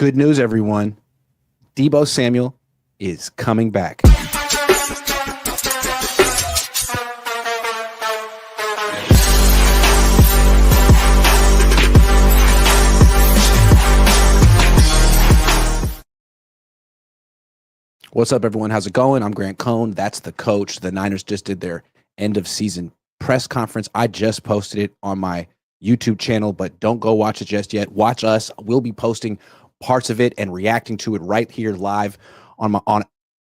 Good news, everyone. Deebo Samuel is coming back. What's up, everyone? How's it going? I'm Grant Cohn. That's the coach. The Niners just did their end-of-season press conference. I just posted it on my YouTube channel, but don't go watch it just yet. Watch us. We'll be posting parts of it and reacting to it right here live on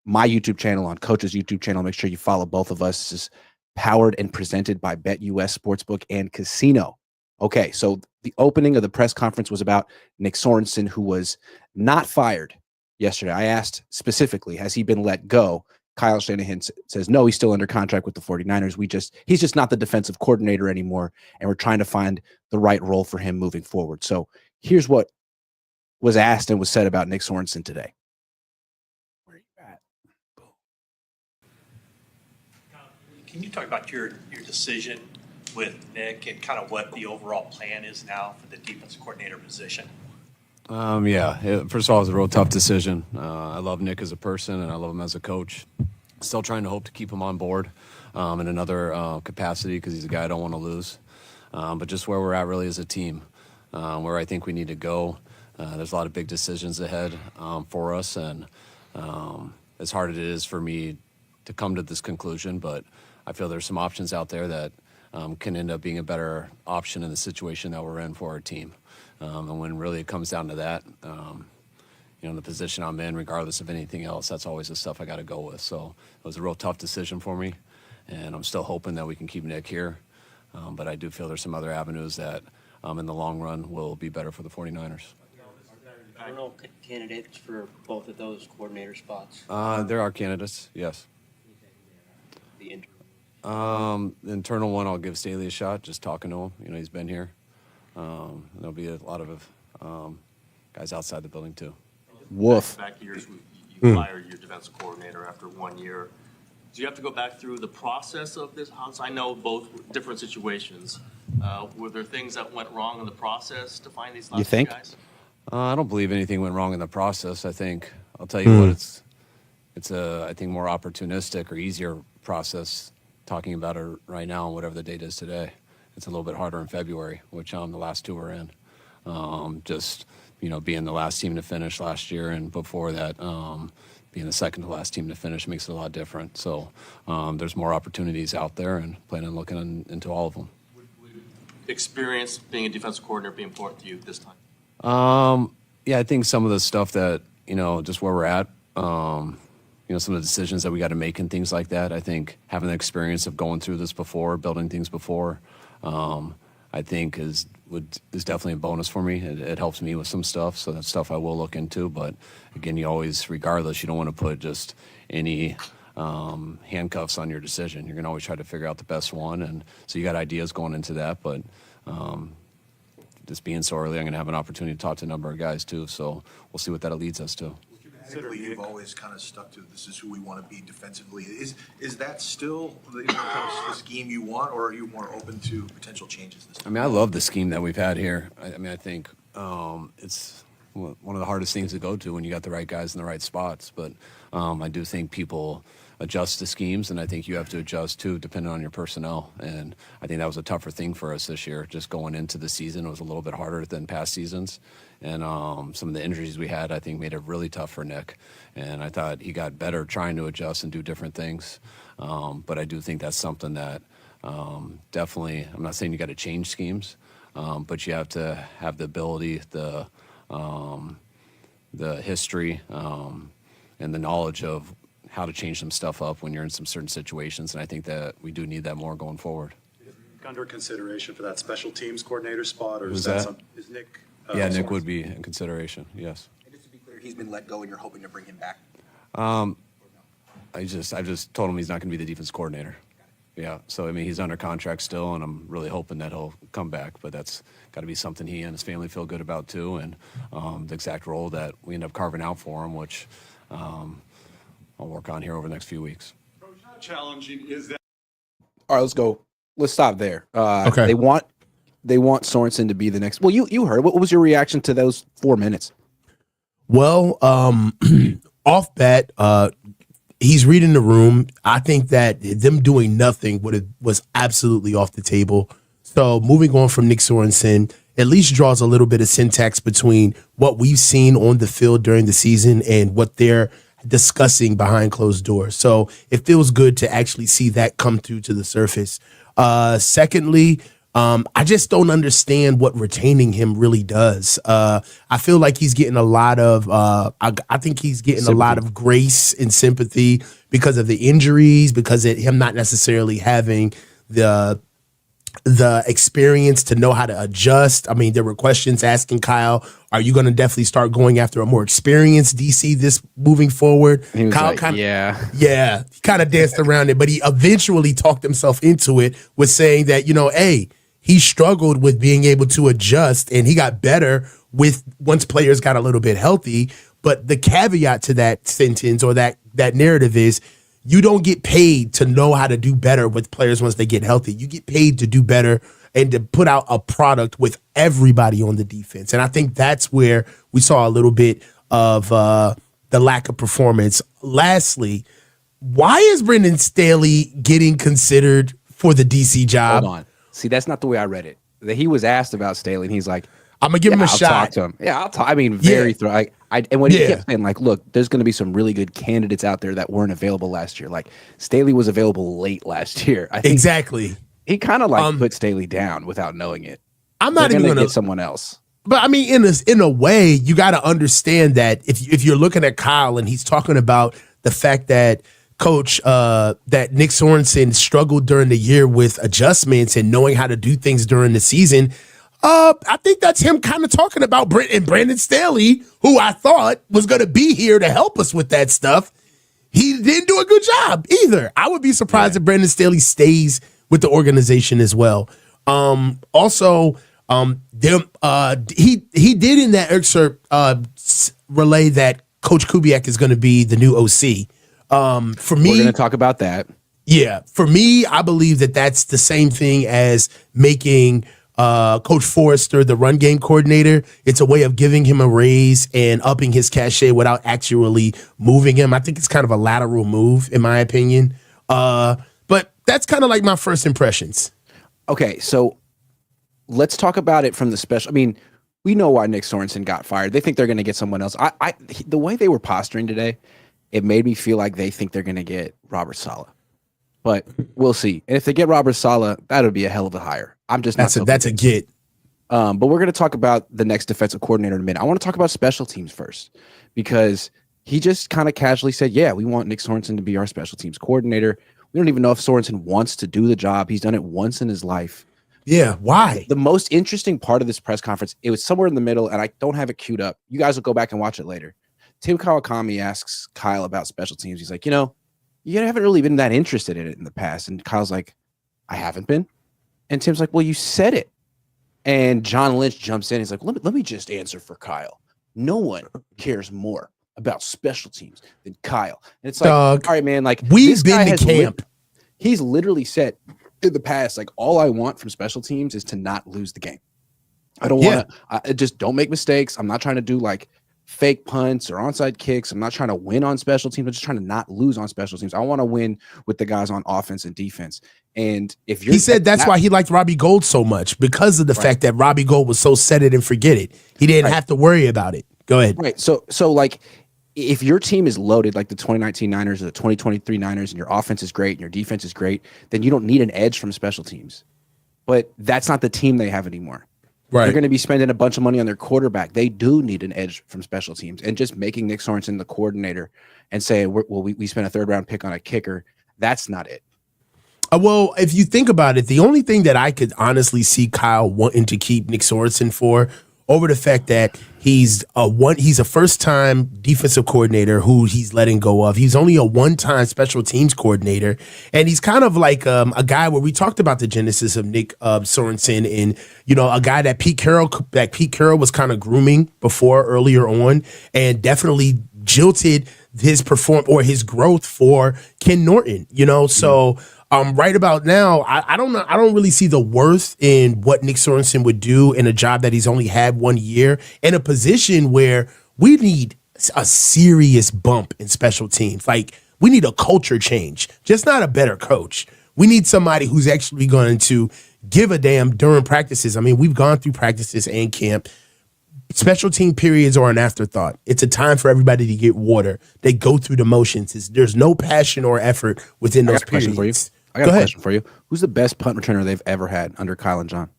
my YouTube channel, on Coach's YouTube channel. Make sure you follow both of us. This is powered and presented by BetUs Sportsbook and Casino. Okay, so the opening of the press conference was about Nick Sorensen, who was not fired yesterday. I asked specifically, has he been let go? Kyle Shanahan says, no, he's still under contract with the 49ers. He's just not the defensive coordinator anymore, and we're trying to find the right role for him moving forward. So here's what was asked and was said about Nick Sorensen today. Where are you at? Can you talk about your decision with Nick and kind of what the overall plan is now for the defensive coordinator position? First of all, it was a real tough decision. I love Nick as a person, and I love him as a coach. Still trying to hope to keep him on board in another capacity because he's a guy I don't want to lose. But just where we're at really as a team, where I think we need to go. There's a lot of big decisions ahead for us, and as hard as it is for me to come to this conclusion, but I feel there's some options out there that can end up being a better option in the situation that we're in for our team. And when really it comes down to that, the position I'm in, regardless of anything else, that's always the stuff I got to go with. So it was a real tough decision for me, and I'm still hoping that we can keep Nick here. But I do feel there's some other avenues that in the long run will be better for the 49ers. I don't know candidates for both of those coordinator spots. There are candidates, yes. The internal one, I'll give Staley a shot, just talking to him. He's been here. There'll be a lot of guys outside the building, too. Woof. Back years, you fired your defensive coordinator after 1 year. Do you have to go back through the process of this? I know both different situations. Were there things that went wrong in the process to find these last two guys? I don't believe anything went wrong in the process. I think, I'll tell you what, it's I think, more opportunistic or easier process talking about it right now on whatever the date is today. It's a little bit harder in February, which the last two were in. Being the last team to finish last year, and before that, being the second to last team to finish makes it a lot different. So there's more opportunities out there, and plan on looking into all of them. Would experience being a defensive coordinator be important to you this time? I think some of the stuff that, just where we're at, some of the decisions that we got to make and things like that, I think having the experience of going through this before, building things before, I think is definitely a bonus for me. It helps me with some stuff, so that's stuff I will look into. But again, you always, regardless, you don't want to put just any handcuffs on your decision. You're going to always try to figure out the best one, and so you got ideas going into that. But just being so early, I'm going to have an opportunity to talk to a number of guys too. So we'll see what that leads us to. You've always kind of stuck to this is who we want to be defensively. Is that still the scheme you want, or are you more open to potential changes this time? I love the scheme that we've had here. I think it's one of the hardest things to go to when you got the right guys in the right spots. But I do think people adjust to schemes, and I think you have to adjust too, depending on your personnel. And I think that was a tougher thing for us this year. Just going into the season, it was a little bit harder than past seasons. And some of the injuries we had, I think, made it really tough for Nick. And I thought he got better trying to adjust and do different things. But I do think that's something that definitely, I'm not saying you got to change schemes, but you have to have the ability, the history, and the knowledge of how to change some stuff up when you're in some certain situations. And I think that we do need that more going forward. Under consideration for that special teams coordinator spot, or is Nick? Nick would be in consideration, yes. And just to be clear, he's been let go and you're hoping to bring him back? I just told him he's not going to be the defense coordinator. Yeah, so he's under contract still, and I'm really hoping that he'll come back, but that's got to be something he and his family feel good about too, and the exact role that we end up carving out for him, which I'll work on here over the next few weeks. How challenging is that? All right, let's go. Let's stop there. Okay. They want Sorensen to be the next. Well, you heard. What was your reaction to those 4 minutes? Well, off bat, he's reading the room. I think that them doing nothing was absolutely off the table. So moving on from Nick Sorensen at least draws a little bit of syntax between what we've seen on the field during the season and what they're discussing behind closed doors. So it feels good to actually see that come through to the surface. Secondly, I just don't understand what retaining him really does. I feel like he's getting a lot of, I think he's getting sympathy. A lot of grace and sympathy because of the injuries, because of him not necessarily having the experience to know how to adjust. I mean, there were questions asking Kyle, are you going to definitely start going after a more experienced DC this moving forward? He was Kyle like, he kind of danced around it, but he eventually talked himself into it with saying that, hey, he struggled with being able to adjust and he got better with once players got a little bit healthy. But the caveat to that sentence or that narrative is you don't get paid to know how to do better with players once they get healthy. You get paid to do better and to put out a product with everybody on the defense. And I think that's where we saw a little bit of the lack of performance. Lastly, why is Brendan Staley getting considered for the DC job? Hold on. See, that's not the way I read it. That he was asked about Staley, and he's like, I'm going to give him a I'll shot. Talk to him. Yeah, I'll talk. I mean, very and when he kept saying, like, look, there's going to be some really good candidates out there that weren't available last year. Like, Staley was available late last year. I think exactly. He kind of like put Staley down without knowing it. I'm not even going to get someone else. But I mean, in a way, you got to understand that if you're looking at Kyle and he's talking about the fact that that Nick Sorensen struggled during the year with adjustments and knowing how to do things during the season. I think that's him kind of talking about Brandon Staley, who I thought was going to be here to help us with that stuff. He didn't do a good job either. I would be surprised if Brandon Staley stays with the organization as well. Also, he did in that excerpt relay that Coach Kubiak is going to be the new OC. For me, we're going to talk about that. Yeah, for me, I believe that that's the same thing as making Coach Forrester the run game coordinator. It's a way of giving him a raise and upping his cachet without actually moving him. I think it's kind of a lateral move, in my opinion. But that's kind of like my first impressions. Okay, so let's talk about it from the special. I mean, we know why Nick Sorensen got fired. They think they're going to get someone else. The way they were posturing today, it made me feel like they think they're going to get Robert Saleh. But we'll see. And if they get Robert Saleh, that would be a hell of a hire. I'm just that's a get. But we're going to talk about the next defensive coordinator in a minute. I want to talk about special teams first because he just kind of casually said, yeah, we want Nick Sorensen to be our special teams coordinator. We don't even know if Sorensen wants to do the job. He's done it once in his life. Yeah, why? The most interesting part of this press conference, it was somewhere in the middle, and I don't have it queued up. You guys will go back and watch it later. Tim Kawakami asks Kyle about special teams. He's like, you haven't really been that interested in it in the past. And Kyle's like, I haven't been. And Tim's like, well, you said it. And John Lynch jumps in. He's like, let me just answer for Kyle. No one cares more about special teams than Kyle. And it's like, all right, man, like we've been to camp. He's literally said in the past, like, all I want from special teams is to not lose the game. I don't want to, just don't make mistakes. I'm not trying to do like fake punts or onside kicks. I'm not trying to win on special teams. I'm just trying to not lose on special teams. I want to win with the guys on offense and defense. And if you're, he said that's why he liked Robbie Gould so much, because of the fact that Robbie Gould was so set it and forget it. He didn't have to worry about it. Go ahead. Right. So like, if your team is loaded like the 2019 Niners or the 2023 Niners and your offense is great and your defense is great, then you don't need an edge from special teams. But that's not the team they have anymore. Right. They're going to be spending a bunch of money on their quarterback. They do need an edge from special teams. And just making Nick Sorensen the coordinator and saying, we spent a third-round pick on a kicker, that's not it. Well, if you think about it, the only thing that I could honestly see Kyle wanting to keep Nick Sorensen for, over the fact that he's a first-time defensive coordinator who he's letting go of. He's only a one-time special teams coordinator, and he's kind of like a guy where we talked about the genesis of Nick Sorensen, and a guy that Pete Carroll was kind of grooming before earlier on, and definitely jilted his his growth for Ken Norton. So. Right about now, I don't know. I don't really see the worth in what Nick Sorensen would do in a job that he's only had 1 year, in a position where we need a serious bump in special teams. Like, we need a culture change, just not a better coach. We need somebody who's actually going to give a damn during practices. I mean, we've gone through practices and camp. Special team periods are an afterthought. It's a time for everybody to get water. They go through the motions. There's no passion or effort within those periods. I got a question for you. Who's the best punt returner they've ever had under Kyle and John?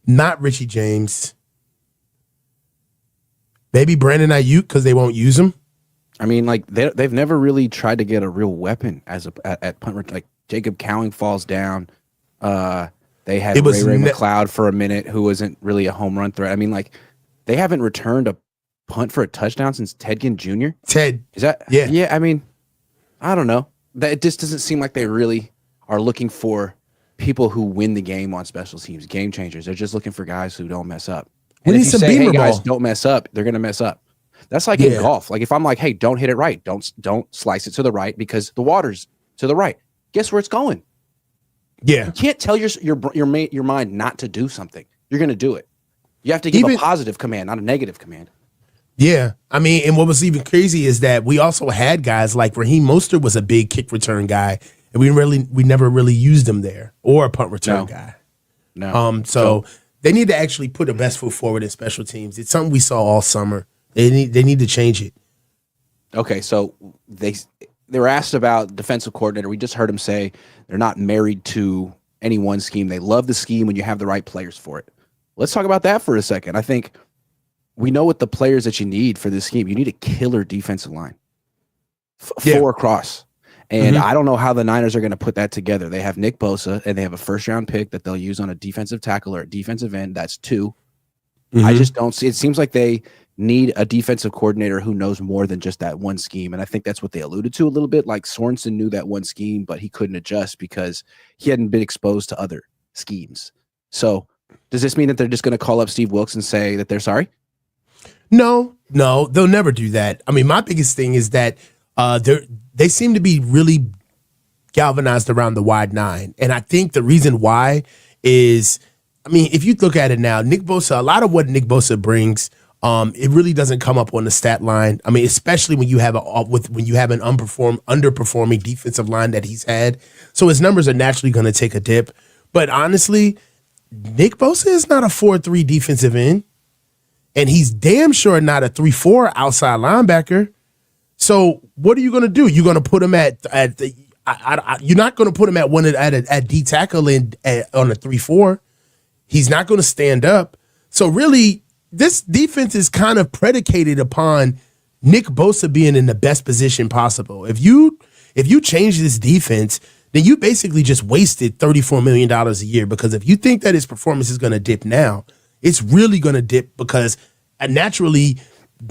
Not Richie James. Maybe Brandon Ayuk because they won't use him. I mean, like they've never really tried to get a real weapon at punt return. Like Jacob Cowing falls down. They had Ray McLeod for a minute, who wasn't really a home run threat. I mean, like they haven't returned a punt for a touchdown since Ted Ginn Jr. Is that? Yeah. Yeah. I mean, I don't know. That it just doesn't seem like they really are looking for people who win the game on special teams, game changers. They're just looking for guys who don't mess up. We And need if you some say, beamer hey guys, ball. don't mess up, they're gonna mess up. That's like in golf. Like if I'm like, hey, don't hit it right, don't slice it to the right because the water's to the right. Guess where it's going? Yeah. You can't tell your mind not to do something. You're gonna do it. You have to give a positive command, not a negative command. Yeah. I mean, and what was even crazy is that we also had guys like Raheem Mostert was a big kick return guy, and we never really used him there, or a punt return guy. No. So they need to actually put the best foot forward in special teams. It's something we saw all summer. They need to change it. Okay, so they were asked about defensive coordinator. We just heard him say they're not married to any one scheme. They love the scheme when you have the right players for it. Let's talk about that for a second. I think we know what the players that you need for this scheme. You need a killer defensive line. Four across. And I don't know how the Niners are going to put that together. They have Nick Bosa, and they have a first-round pick that they'll use on a defensive tackle or a defensive end. That's 2. I just don't see. It seems like they need a defensive coordinator who knows more than just that one scheme. And I think that's what they alluded to a little bit. Like Sorensen knew that one scheme, but he couldn't adjust because he hadn't been exposed to other schemes. So does this mean that they're just going to call up Steve Wilks and say that they're sorry? No, they'll never do that. I mean, my biggest thing is that they seem to be really galvanized around the wide 9. And I think the reason why is, I mean, if you look at it now, Nick Bosa, a lot of what Nick Bosa brings, it really doesn't come up on the stat line. I mean, especially when you have an underperforming defensive line that he's had. So his numbers are naturally going to take a dip. But honestly, Nick Bosa is not a 4-3 defensive end. And he's damn sure not a 3-4 outside linebacker. So what are you going to do? You're going to put him you're not going to put him at D tackle on a 3-4. He's not going to stand up. So really, this defense is kind of predicated upon Nick Bosa being in the best position possible. If you change this defense, then you basically just wasted $34 million a year, because if you think that his performance is going to dip now, it's really going to dip because naturally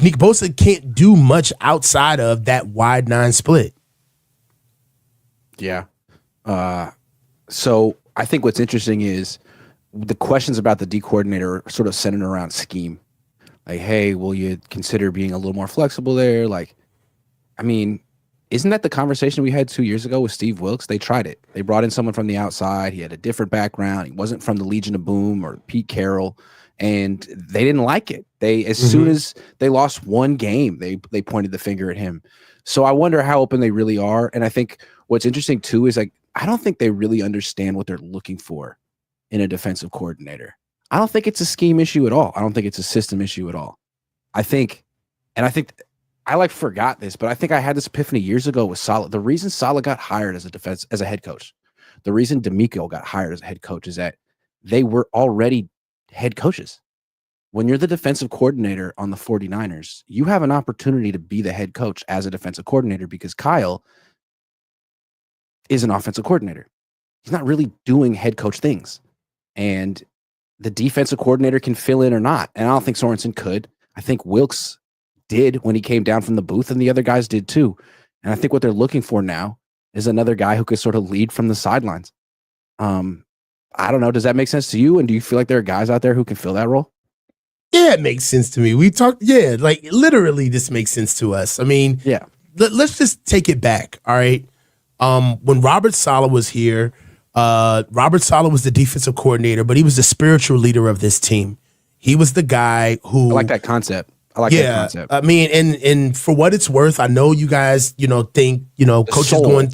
Nick Bosa can't do much outside of that wide 9 split. Yeah. So I think what's interesting is the questions about the D coordinator are sort of centered around scheme. Like, hey, will you consider being a little more flexible there? Like, I mean, isn't that the conversation we had 2 years ago with Steve Wilks? They tried it. They brought in someone from the outside. He had a different background. He wasn't from the Legion of Boom or Pete Carroll, and they didn't like it. As soon as they lost one game, they pointed the finger at him. So I wonder how open they really are. And I think what's interesting too is, like, I don't think they really understand what they're looking for in a defensive coordinator. I don't think it's a scheme issue at all. I don't think it's a system issue at all. I think I forgot this, but I think I had this epiphany years ago with Saleh. The reason Saleh got hired as a head coach, the reason D'Amico got hired as a head coach is that they were already head coaches. When you're the defensive coordinator on the 49ers, you have an opportunity to be the head coach as a defensive coordinator, because Kyle is an offensive coordinator. He's not really doing head coach things. And the defensive coordinator can fill in or not. And I don't think Sorensen could. I think Wilks did when he came down from the booth, and the other guys did too. And I think what they're looking for now is another guy who could sort of lead from the sidelines. I don't know. Does that make sense to you? And do you feel like there are guys out there who can fill that role? Yeah, it makes sense to me. Like literally this makes sense to us. I mean, yeah. Let's just take it back. All right. When Robert Saleh was here, Robert Saleh was the defensive coordinator, but he was the spiritual leader of this team. He was the guy who I like that concept. I like that concept. I mean, and for what it's worth, I know you guys, think, coach is soul. going,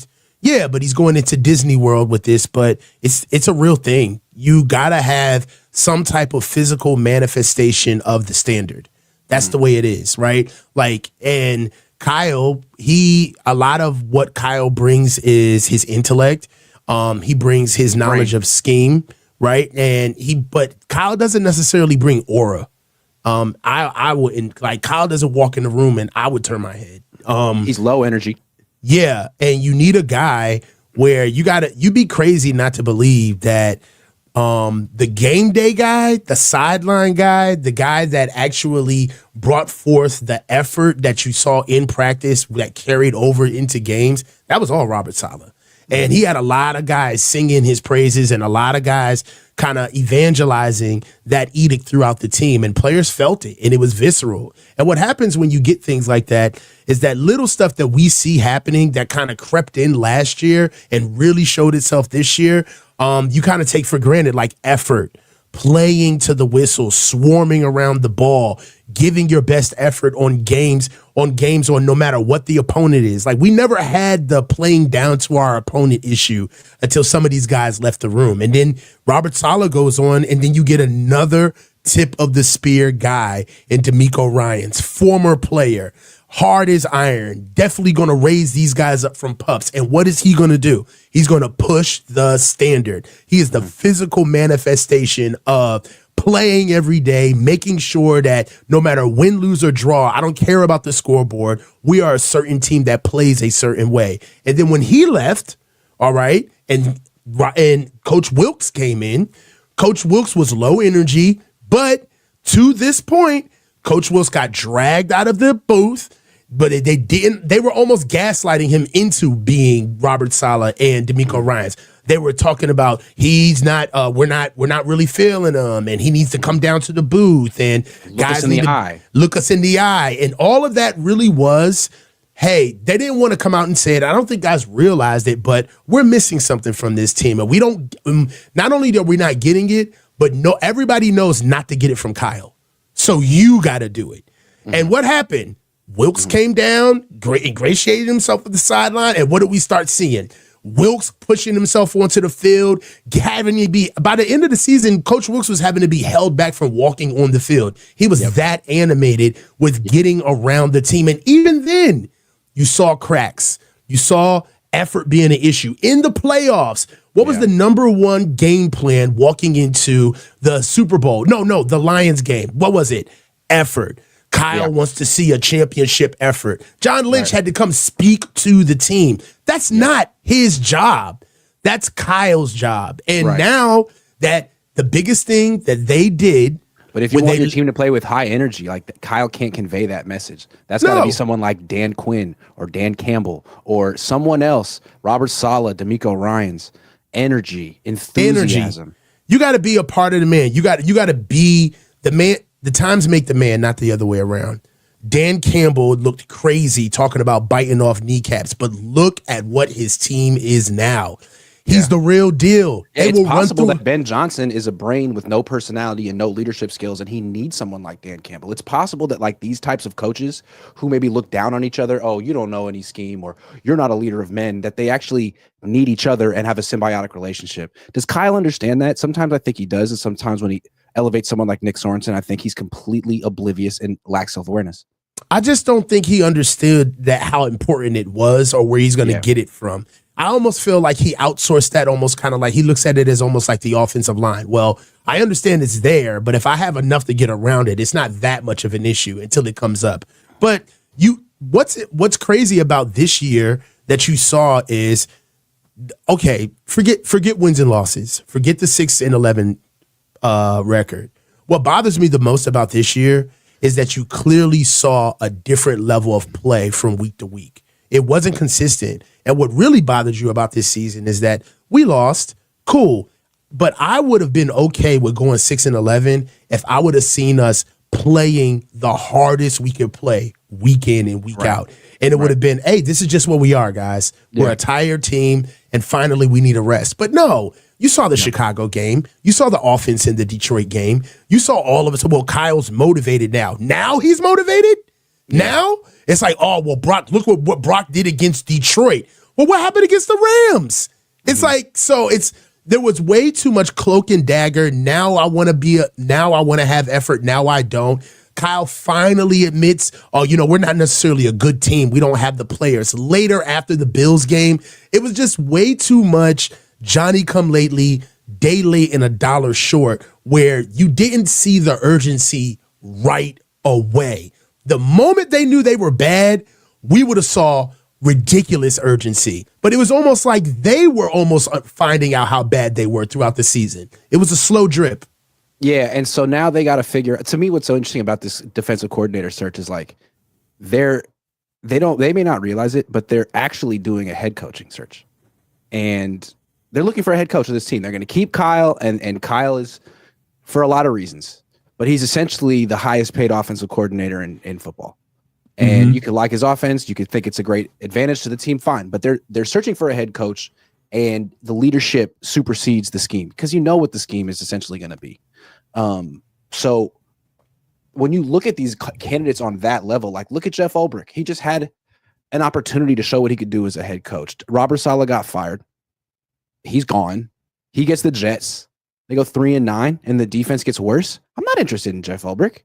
but he's going into Disney World with this, but it's a real thing. You gotta have some type of physical manifestation of the standard. That's the way it is, right? Like, and Kyle, a lot of what Kyle brings is his intellect. He brings his knowledge of scheme, right? But Kyle doesn't necessarily bring aura. I wouldn't, like, Kyle doesn't walk in the room and I would turn my head. He's low energy. Yeah, and you need a guy where you'd be crazy not to believe that the game day guy, the sideline guy, the guy that actually brought forth the effort that you saw in practice that carried over into games, that was all Robert Saleh. And he had a lot of guys singing his praises and a lot of guys kind of evangelizing that edict throughout the team. And players felt it, and it was visceral. And what happens when you get things like that is that little stuff that we see happening that kind of crept in last year and really showed itself this year, you kind of take for granted, like effort, playing to the whistle, swarming around the ball, giving your best effort on games or no matter what the opponent is. Like, we never had the playing down to our opponent issue until some of these guys left the room. And then Robert Saleh goes on, and then you get another tip of the spear guy in D'Amico Ryans, former player, hard as iron, definitely going to raise these guys up from pups. And what is he going to do? He's going to push the standard. He is the physical manifestation of playing every day, making sure that no matter win, lose, or draw, I don't care about the scoreboard. We are a certain team that plays a certain way. And then when he left, all right, and Coach Wilks came in, Coach Wilks was low energy, but to this point, Coach Wilks got dragged out of the booth, but they were almost gaslighting him into being Robert Saleh and D'Amico Ryans. They were talking about we're not really feeling him, and he needs to come down to the booth, and Look us in the eye. Look us in the eye. And all of that really was, hey, they didn't want to come out and say it. I don't think guys realized it, but we're missing something from this team. And we don't, not only are we not getting it, but everybody knows not to get it from Kyle. So you got to do it. Mm-hmm. And what happened? Wilks came down, ingratiated himself at the sideline, and what did we start seeing? Wilks pushing himself onto the field, having to be, by the end of the season, Coach Wilks was having to be held back from walking on the field. He was that animated with getting around the team. And even then, you saw cracks. You saw effort being an issue. In the playoffs, what was the number one game plan walking into the Super Bowl? No, the Lions game. What was it? Effort. Kyle wants to see a championship effort. John Lynch had to come speak to the team. That's not his job. That's Kyle's job. And now that the biggest thing that they did, but if you want your team to play with high energy, like Kyle can't convey that message. That's got to be someone like Dan Quinn or Dan Campbell or someone else, Robert Saleh, D'Amico Ryans. Energy, enthusiasm. You got to be a part of the man. You got to be the man. The times make the man, not the other way around. Dan Campbell looked crazy talking about biting off kneecaps, but look at what his team is now. He's the real deal. It's possible that Ben Johnson is a brain with no personality and no leadership skills, and he needs someone like Dan Campbell. It's possible that, like, these types of coaches who maybe look down on each other, oh, you don't know any scheme, or you're not a leader of men, that they actually need each other and have a symbiotic relationship. Does Kyle understand that? Sometimes I think he does, and sometimes when he elevates someone like Nick Sorensen, I think he's completely oblivious and lacks self-awareness. I just don't think he understood that how important it was or where he's going to get it from. I almost feel like he outsourced that, almost kind of like he looks at it as almost like the offensive line. Well, I understand it's there, but if I have enough to get around it, it's not that much of an issue until it comes up. But what's crazy about this year that you saw is, okay, forget wins and losses. Forget the 6-11 record. What bothers me the most about this year is that you clearly saw a different level of play from week to week. It wasn't consistent. And what really bothered you about this season is that we lost, cool, but I would have been okay with going 6-11 if I would have seen us playing the hardest we could play week in and week out. And it would have been, hey, this is just what we are, guys. We're a tired team, and finally we need a rest. But no, you saw the Chicago game. You saw the offense in the Detroit game. You saw all of us. Well, Kyle's motivated now. Now he's motivated? Yeah. Now? It's like, oh, well, Brock, look what Brock did against Detroit. Well, what happened against the Rams? It's like, so there was way too much cloak and dagger. Now I want to have effort. Now I don't. Kyle finally admits, oh, we're not necessarily a good team. We don't have the players. Later, after the Bills game, it was just way too much Johnny come lately, day late and a dollar short, where you didn't see the urgency right away. The moment they knew they were bad, we would have saw ridiculous urgency. But it was almost like they were almost finding out how bad they were throughout the season. It was a slow drip. Yeah, and so now they got to figure. To me, what's so interesting about this defensive coordinator search is like they may not realize it, but they're actually doing a head coaching search, and they're looking for a head coach of this team. They're going to keep Kyle, and Kyle is for a lot of reasons, but he's essentially the highest paid offensive coordinator in football. And you could like his offense, you could think it's a great advantage to the team, fine. But they're searching for a head coach, and the leadership supersedes the scheme because you know what the scheme is essentially going to be. So when you look at these candidates on that level, like look at Jeff Ulbrich. He just had an opportunity to show what he could do as a head coach. Robert Saleh got fired. He's gone. He gets the Jets. They go 3-9, and the defense gets worse. I'm not interested in Jeff Ulbrich.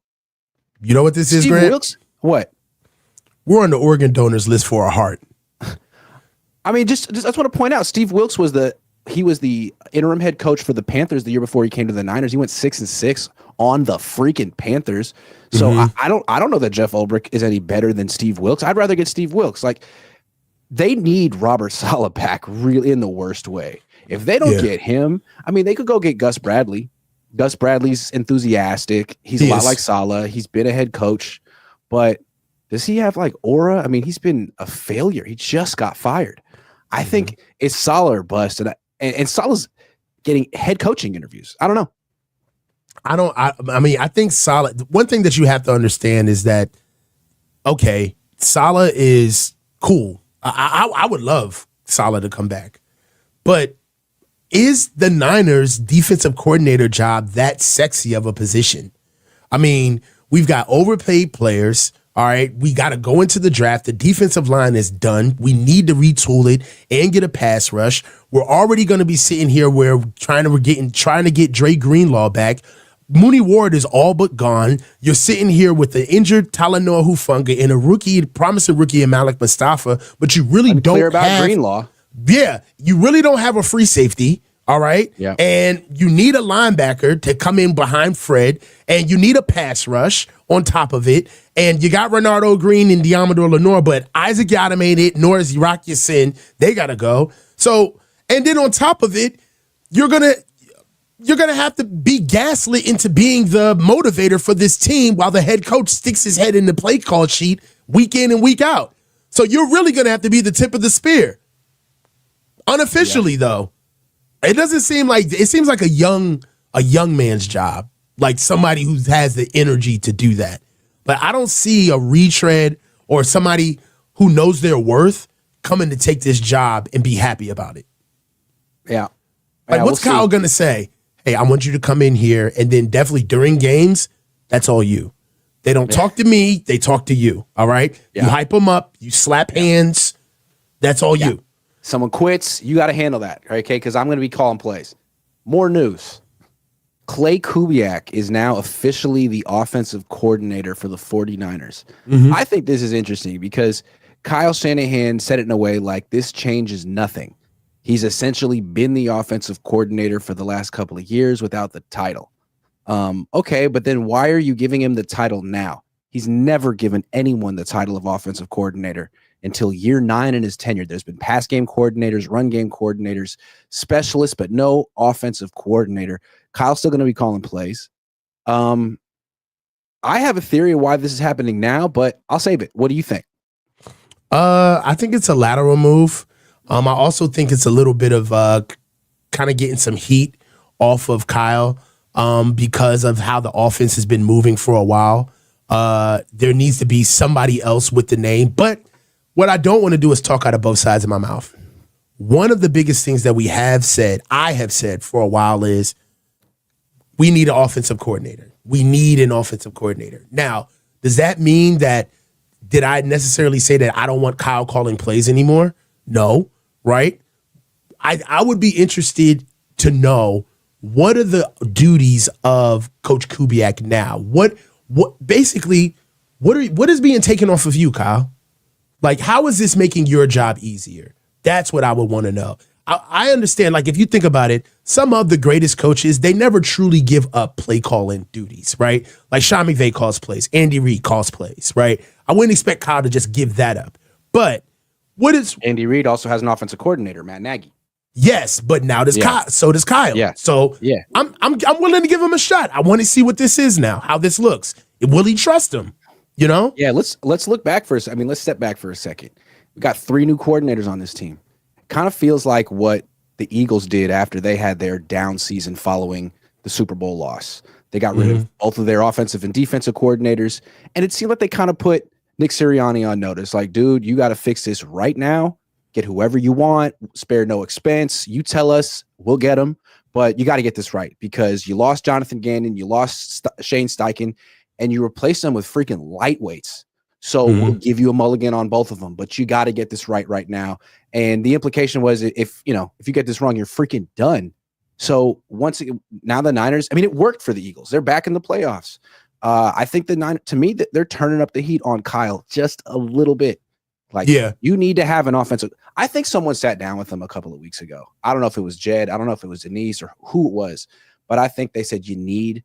You know what this is, Grant? Wilks? What? We're on the organ donors list for a heart. I mean, just I just want to point out, Steve Wilks was the interim head coach for the Panthers the year before he came to the Niners. He went 6-6 on the freaking Panthers. So I don't know that Jeff Ulbrich is any better than Steve Wilks. I'd rather get Steve Wilks. Like, they need Robert Saleh back really in the worst way. If they don't get him, I mean, they could go get Gus Bradley. Gus Bradley's enthusiastic. He's a lot like Saleh. He's been a head coach, but does he have like aura? I mean, he's been a failure. He just got fired. I think it's Saleh or bust, and Saleh's getting head coaching interviews. I don't know. I think Saleh. One thing that you have to understand is that, okay, Saleh is cool. I would love Saleh to come back, but is the Niners defensive coordinator job that sexy of a position? I mean, we've got overpaid players. All right, we got to go into the draft. The defensive line is done. We need to retool it and get a pass rush. We're already going to be sitting here where trying to get Dre Greenlaw back. Mooney Ward is all but gone. You're sitting here with the injured Talanoa Hufanga and a promising rookie in Malik Mustafa, but you really don't have Greenlaw. Yeah, you really don't have a free safety. All right. Yeah. And you need a linebacker to come in behind Fred, and you need a pass rush on top of it. And you got Renardo Green and Diamador Lenore, but Isaac Yada made it, nor is Rock Sin. They gotta go. So, and then on top of it, you're gonna have to be gaslit into being the motivator for this team while the head coach sticks his head in the play call sheet week in and week out. So you're really gonna have to be the tip of the spear. Unofficially, though. It doesn't seem like it seems like a young man's job, like somebody who has the energy to do that. But I don't see a retread or somebody who knows their worth coming to take this job and be happy about it. Yeah. Like, what's Kyle going to say? Hey, I want you to come in here, and then definitely during games, that's all you. They don't talk to me. They talk to you. All right? Yeah. You hype them up. You slap hands. That's all you. Someone quits, you got to handle that, okay? Because I'm going to be calling plays. More news. Clay Kubiak is now officially the offensive coordinator for the 49ers. I think this is interesting because Kyle Shanahan said it in a way like this changes nothing. He's essentially been the offensive coordinator for the last couple of years without the title. Okay, but then why are you giving him the title now? He's never given anyone the title of offensive coordinator until year 9 in his tenure. There's been pass game coordinators, run game coordinators, specialists, but no offensive coordinator. Kyle's still going to be calling plays. I have a theory of why this is happening now, but I'll save it. What do you think? I think it's a lateral move. I also think it's a little bit of kind of getting some heat off of Kyle because of how the offense has been moving for a while. There needs to be somebody else with the name, but what I don't want to do is talk out of both sides of my mouth. one of the biggest things that I have said for a while is we need an offensive coordinator. We need an offensive coordinator. Now, does that mean did I necessarily say that I don't want Kyle calling plays anymore? No, right? I would be interested to know, what are the duties of Coach Kubiak now? What is being taken off of you, Kyle? Like, how is this making your job easier? That's what I would want to know. I understand, like, if you think about it, some of the greatest coaches, they never truly give up play calling duties, right? Like Sean McVay calls plays, Andy Reid calls plays, right? I wouldn't expect Kyle to just give that up. But Andy Reid also has an offensive coordinator, Matt Nagy. Yes, but now so does Kyle. Yeah. So yeah. I'm willing to give him a shot. I want to see what this is now, how this looks. Will he trust him? You know? Yeah, let's look back for a second. I mean, let's step back for a second. We got 3 new coordinators on this team. Kind of feels like what the Eagles did after they had their down season following the Super Bowl loss. They got rid of both of their offensive and defensive coordinators, and it seemed like they kind of put Nick Sirianni on notice. Like, dude, you got to fix this right now. Get whoever you want, spare no expense. You tell us, we'll get them, but you got to get this right because you lost Jonathan Gannon, you lost Shane Steichen, and you replaced them with freaking lightweights. So we'll give you a mulligan on both of them, but you got to get this right now. And the implication was, if you get this wrong, you're freaking done. So now the Niners, I mean, it worked for the Eagles. They're back in the playoffs. I think to me, that they're turning up the heat on Kyle just a little bit. Like, you need to have an offensive. I think someone sat down with them a couple of weeks ago. I don't know if it was Jed. I don't know if it was Denise or who it was, but I think they said you need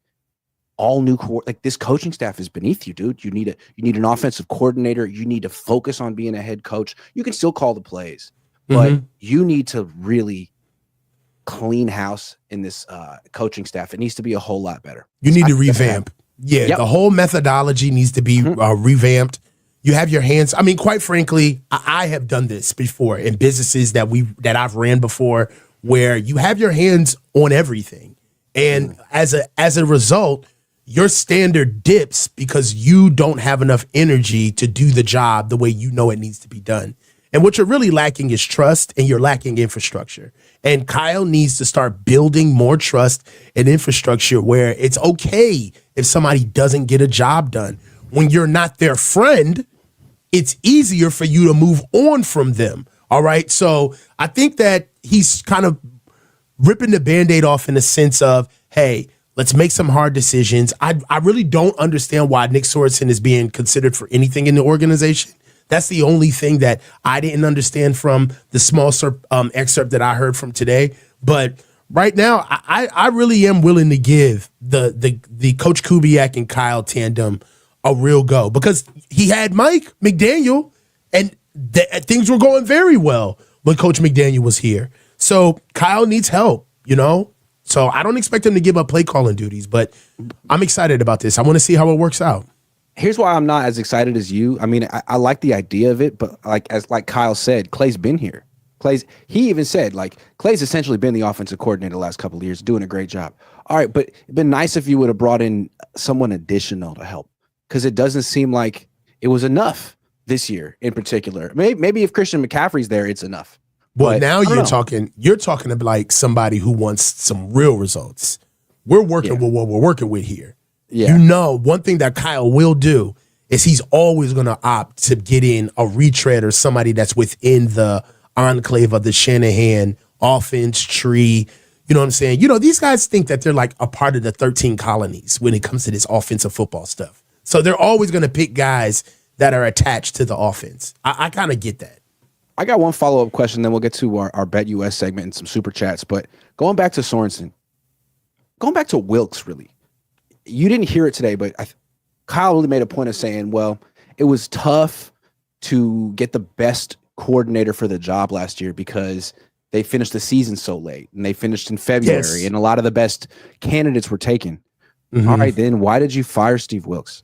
all new like this coaching staff is beneath you, dude. You need an offensive coordinator. You need to focus on being a head coach. You can still call the plays, but you need to really clean house in this coaching staff. It needs to be a whole lot better. You need to revamp. Yeah, the whole methodology needs to be revamped. You have your hands. I mean, quite frankly, I have done this before in businesses that I've ran before, where you have your hands on everything, and as a result, your standard dips because you don't have enough energy to do the job the way you know it needs to be done. And what you're really lacking is trust, and you're lacking infrastructure. And Kyle needs to start building more trust and infrastructure where it's okay if somebody doesn't get a job done. When you're not their friend, it's easier for you to move on from them. All right. So I think that he's kind of ripping the Band-Aid off in the sense of, hey, let's make some hard decisions. I really don't understand why Nick Sorensen is being considered for anything in the organization. That's the only thing that I didn't understand from the small excerpt that I heard from today. But right now, I really am willing to give the Coach Kubiak and Kyle tandem a real go, because he had Mike McDaniel, and things were going very well when Coach McDaniel was here. So Kyle needs help, So I don't expect him to give up play calling duties, but I'm excited about this. I want to see how it works out. Here's why I'm not as excited as you. I mean, I like the idea of it, but like Kyle said, Clay's been here. He even said, like, Clay's essentially been the offensive coordinator the last couple of years, doing a great job. All right, but it'd been nice if you would have brought in someone additional to help, because it doesn't seem like it was enough this year in particular. Maybe if Christian McCaffrey's there, it's enough. Well, now you're talking about like somebody who wants some real results. We're working with what we're working with here. Yeah. One thing that Kyle will do is he's always going to opt to get in a retread or somebody that's within the enclave of the Shanahan offense tree. You know what I'm saying? These guys think that they're like a part of the 13 colonies when it comes to this offensive football stuff. So they're always going to pick guys that are attached to the offense. I kind of get that. I got one follow-up question, then we'll get to our BetUs segment and some super chats. But going back to Sorensen, going back to Wilks, really, you didn't hear it today, but Kyle really made a point of saying, well, it was tough to get the best coordinator for the job last year because they finished the season so late, and they finished in February, and a lot of the best candidates were taken. All right, then why did you fire Steve Wilks?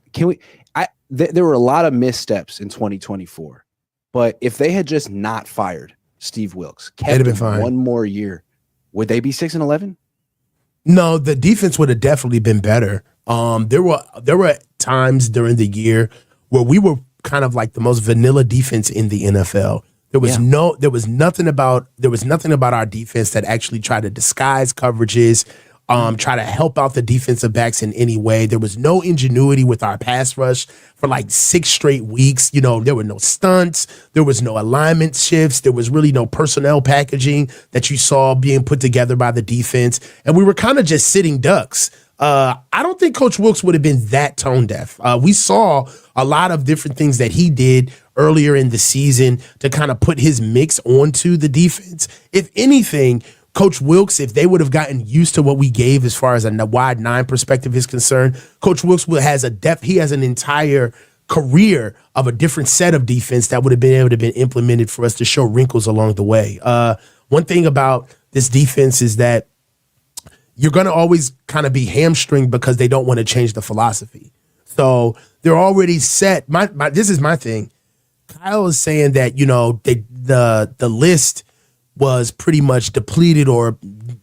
There were a lot of missteps in 2024, but if they had just not fired Steve Wilks, kept him one more year, would they be 6-11? No, the defense would have definitely been better. There were times during the year where we were kind of like the most vanilla defense in the NFL. There was nothing about our defense that actually tried to disguise coverages, try to help out the defensive backs in any way. There was no ingenuity with our pass rush for like 6 straight weeks. You know, there were no stunts, there was no alignment shifts, there was really no personnel packaging that you saw being put together by the defense, and we were kind of just sitting ducks. I don't think Coach Wilks would have been that tone deaf. We saw a lot of different things that he did earlier in the season to kind of put his mix onto the defense. If anything, Coach Wilks, if they would have gotten used to what we gave as far as a wide 9 perspective is concerned, Coach Wilks has he has an entire career of a different set of defense that would have been able to be implemented for us to show wrinkles along the way. One thing about this defense is that you're going to always kind of be hamstringed because they don't want to change the philosophy. So they're already set. This is my thing. Kyle is saying that, you know, the list was pretty much depleted or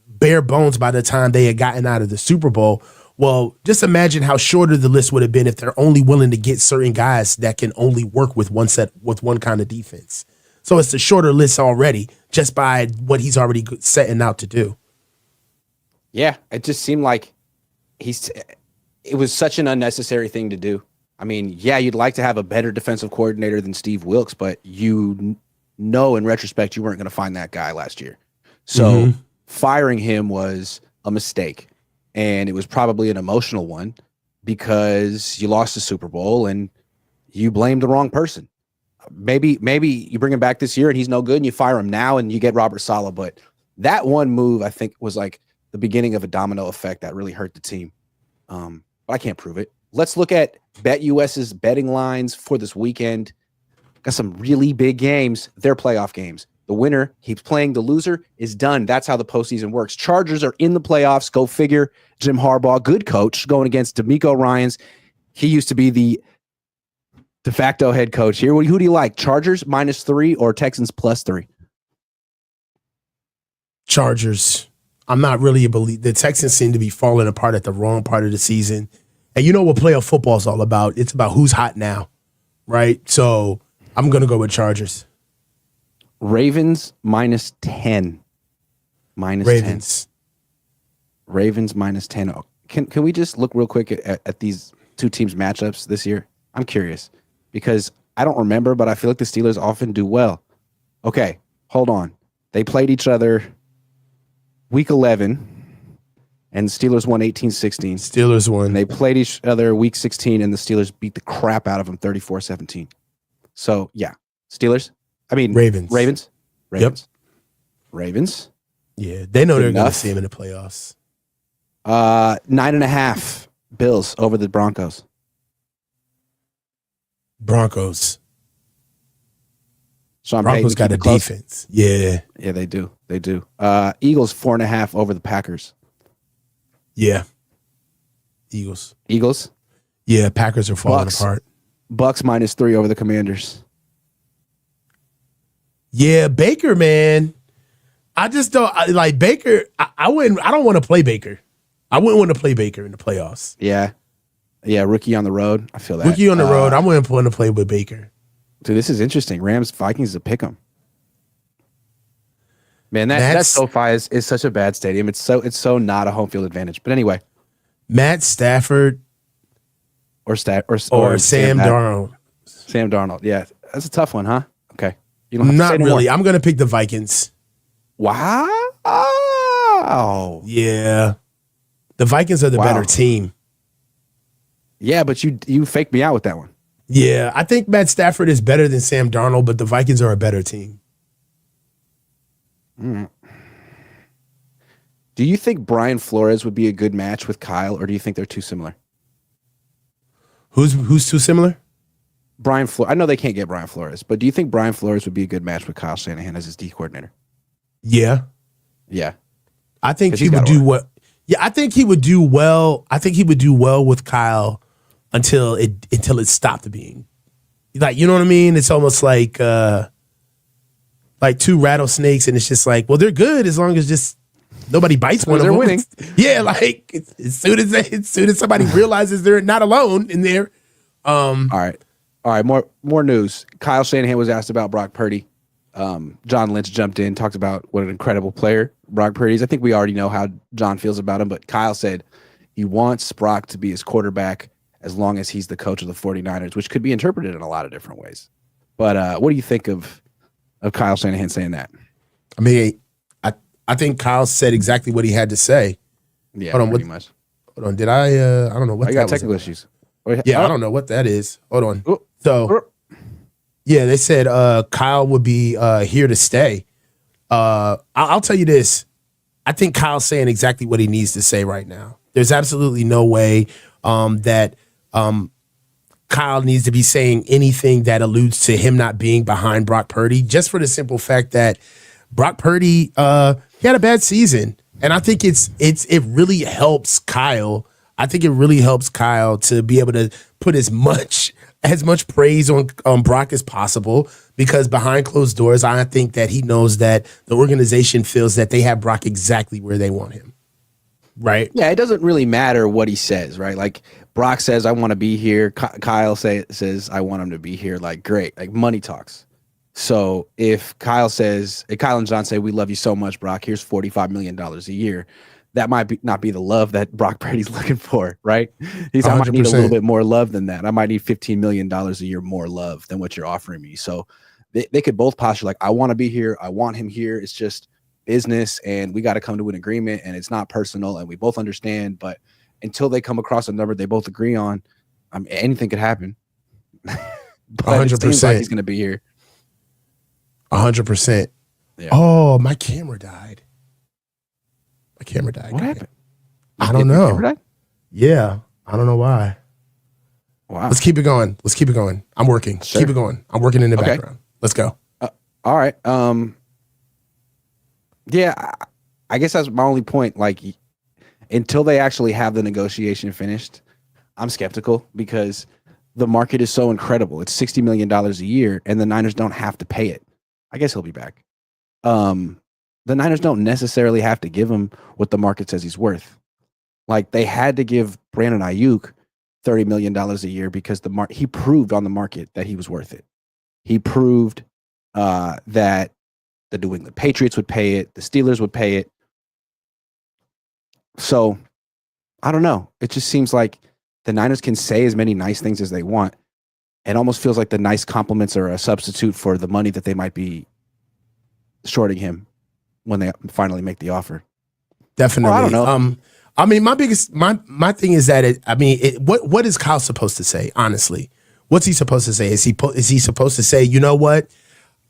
bare bones by the time they had gotten out of the Super Bowl. Well, just imagine how shorter the list would have been if they're only willing to get certain guys that can only work with one kind of defense. So it's a shorter list already just by what he's already setting out to do. Yeah, it just seemed like it was such an unnecessary thing to do. I mean, yeah, you'd like to have a better defensive coordinator than Steve Wilks, but you know in retrospect you weren't going to find that guy last year. So firing him was a mistake, and it was probably an emotional one because you lost the Super Bowl and you blamed the wrong person. Maybe you bring him back this year and he's no good and you fire him now and you get Robert Saleh, but that one move I think was like the beginning of a domino effect that really hurt the team. But I can't prove it. Let's look at BetUS's betting lines for this weekend. Got some really big games. They're playoff games. The winner keeps playing. The loser is done. That's how the postseason works. Chargers are in the playoffs. Go figure. Jim Harbaugh, good coach, going against D'Amico Ryans. He used to be the de facto head coach here. Who do you like? Chargers -3 or Texans +3? Chargers. I'm not really a believer. The Texans seem to be falling apart at the wrong part of the season. And you know what playoff football is all about? It's about who's hot now, right? So I'm going to go with Chargers. Ravens -10. Ravens. 10. Ravens -10. Oh, can we just look real quick at these two teams' matchups this year? I'm curious because I don't remember, but I feel like the Steelers often do well. Okay, hold on. They played each other Week 11, and the Steelers won 18-16. Steelers won. And they played each other Week 16, and the Steelers beat the crap out of them 34-17. So, yeah. Ravens. Ravens. Yep. Ravens. Yeah, they know Good they're going to enough. see him in the playoffs. 9.5 Bills over the Broncos. Broncos. Sean Broncos Payton got a keep it close. defense. Yeah. Yeah, they do. They do. Eagles 4.5 over the Packers. Yeah. Eagles. Eagles. Yeah, Packers are falling apart. Bucks -3 over the Commanders. Yeah, Baker, man. I just don't like Baker. I don't want to play Baker. I wouldn't want to play Baker in the playoffs. Yeah. Yeah, rookie on the road. I feel that. Rookie on the road. I wouldn't want to play with Baker. Dude, this is interesting. Rams Vikings to pick them. Man, that SoFi is such a bad stadium. It's so not a home field advantage. But anyway, Matt Stafford or Sam Darnold. Sam Darnold. Yeah, that's a tough one, huh? Okay, you don't have to Not say no really. more. I'm gonna pick the Vikings. Wow. Yeah, the Vikings are the better team. Yeah, but you faked me out with that one. Yeah, I think Matt Stafford is better than Sam Darnold, but the Vikings are a better team. Do you think Brian Flores would be a good match with Kyle, or do you think they're too similar? Who's too similar? Brian Flores. I know they can't get Brian Flores, but do you think Brian Flores would be a good match with Kyle Shanahan as his D coordinator? Yeah. Yeah. I think he would do what. Yeah, I think he would do well. I think he would do well with Kyle until it stopped being. Like, you know what I mean? It's almost like two rattlesnakes, and it's just like, well, they're good as long as just nobody bites one of them. They're winning. Yeah, like as soon as somebody realizes they're not alone in there. All right. More news. Kyle Shanahan was asked about Brock Purdy John Lynch jumped in, talked about what an incredible player Brock Purdy is. I think we already know how John feels about him, but Kyle said he wants Brock to be his quarterback as long as he's the coach of the 49ers, which could be interpreted in a lot of different ways. But what do you think of Kyle Shanahan saying that? I mean, I think Kyle said exactly what he had to say. Yeah, hold on, pretty much. Hold on, did I don't know what I that got technical was issues. Yeah, I don't know what that is. Hold on. Oh. So, yeah, they said Kyle would be here to stay. I'll tell you this. I think Kyle's saying exactly what he needs to say right now. There's absolutely no way that Kyle needs to be saying anything that alludes to him not being behind Brock Purdy, just for the simple fact that Brock Purdy, he had a bad season. And I think it really helps Kyle. I think it really helps Kyle to be able to put as much praise on Brock as possible, because behind closed doors, I think that he knows that the organization feels that they have Brock exactly where they want him. Right? Yeah, it doesn't really matter what he says, right? Like Brock says, I want to be here. Kyle says, I want him to be here. Like, great. Like, money talks. So if Kyle and John say, we love you so much, Brock, here's $45 million a year, that might not be the love that Brock Purdy's looking for, right? I might need a little bit more love than that. I might need $15 million a year more love than what you're offering me. So they could both posture like, I want to be here. I want him here. It's just business, and we got to come to an agreement, and it's not personal, and we both understand. But until they come across a number they both agree on, anything could happen. But 100%. It seems like he's going to be here. 100%. Yeah. Oh, my camera died. What happened? I don't know. Yeah, I don't know why. Wow. Let's keep it going. I'm working. Sure. Keep it going. I'm working in the background. Let's go. All right. Yeah, I guess that's my only point. Like, until they actually have the negotiation finished, I'm skeptical, because the market is so incredible. It's $60 million a year, and the Niners don't have to pay it. I guess he'll be back. The Niners don't necessarily have to give him what the market says he's worth. Like, they had to give Brandon Ayuk $30 million a year because he proved on the market that he was worth it. He proved that the New England Patriots would pay it, the Steelers would pay it. So, I don't know. It just seems like the Niners can say as many nice things as they want. It almost feels like the nice compliments are a substitute for the money that they might be shorting him when they finally make the offer. Definitely. Well, I don't know. I mean, my thing is that what is Kyle supposed to say? Honestly, what's he supposed to say? Is he supposed to say, you know what?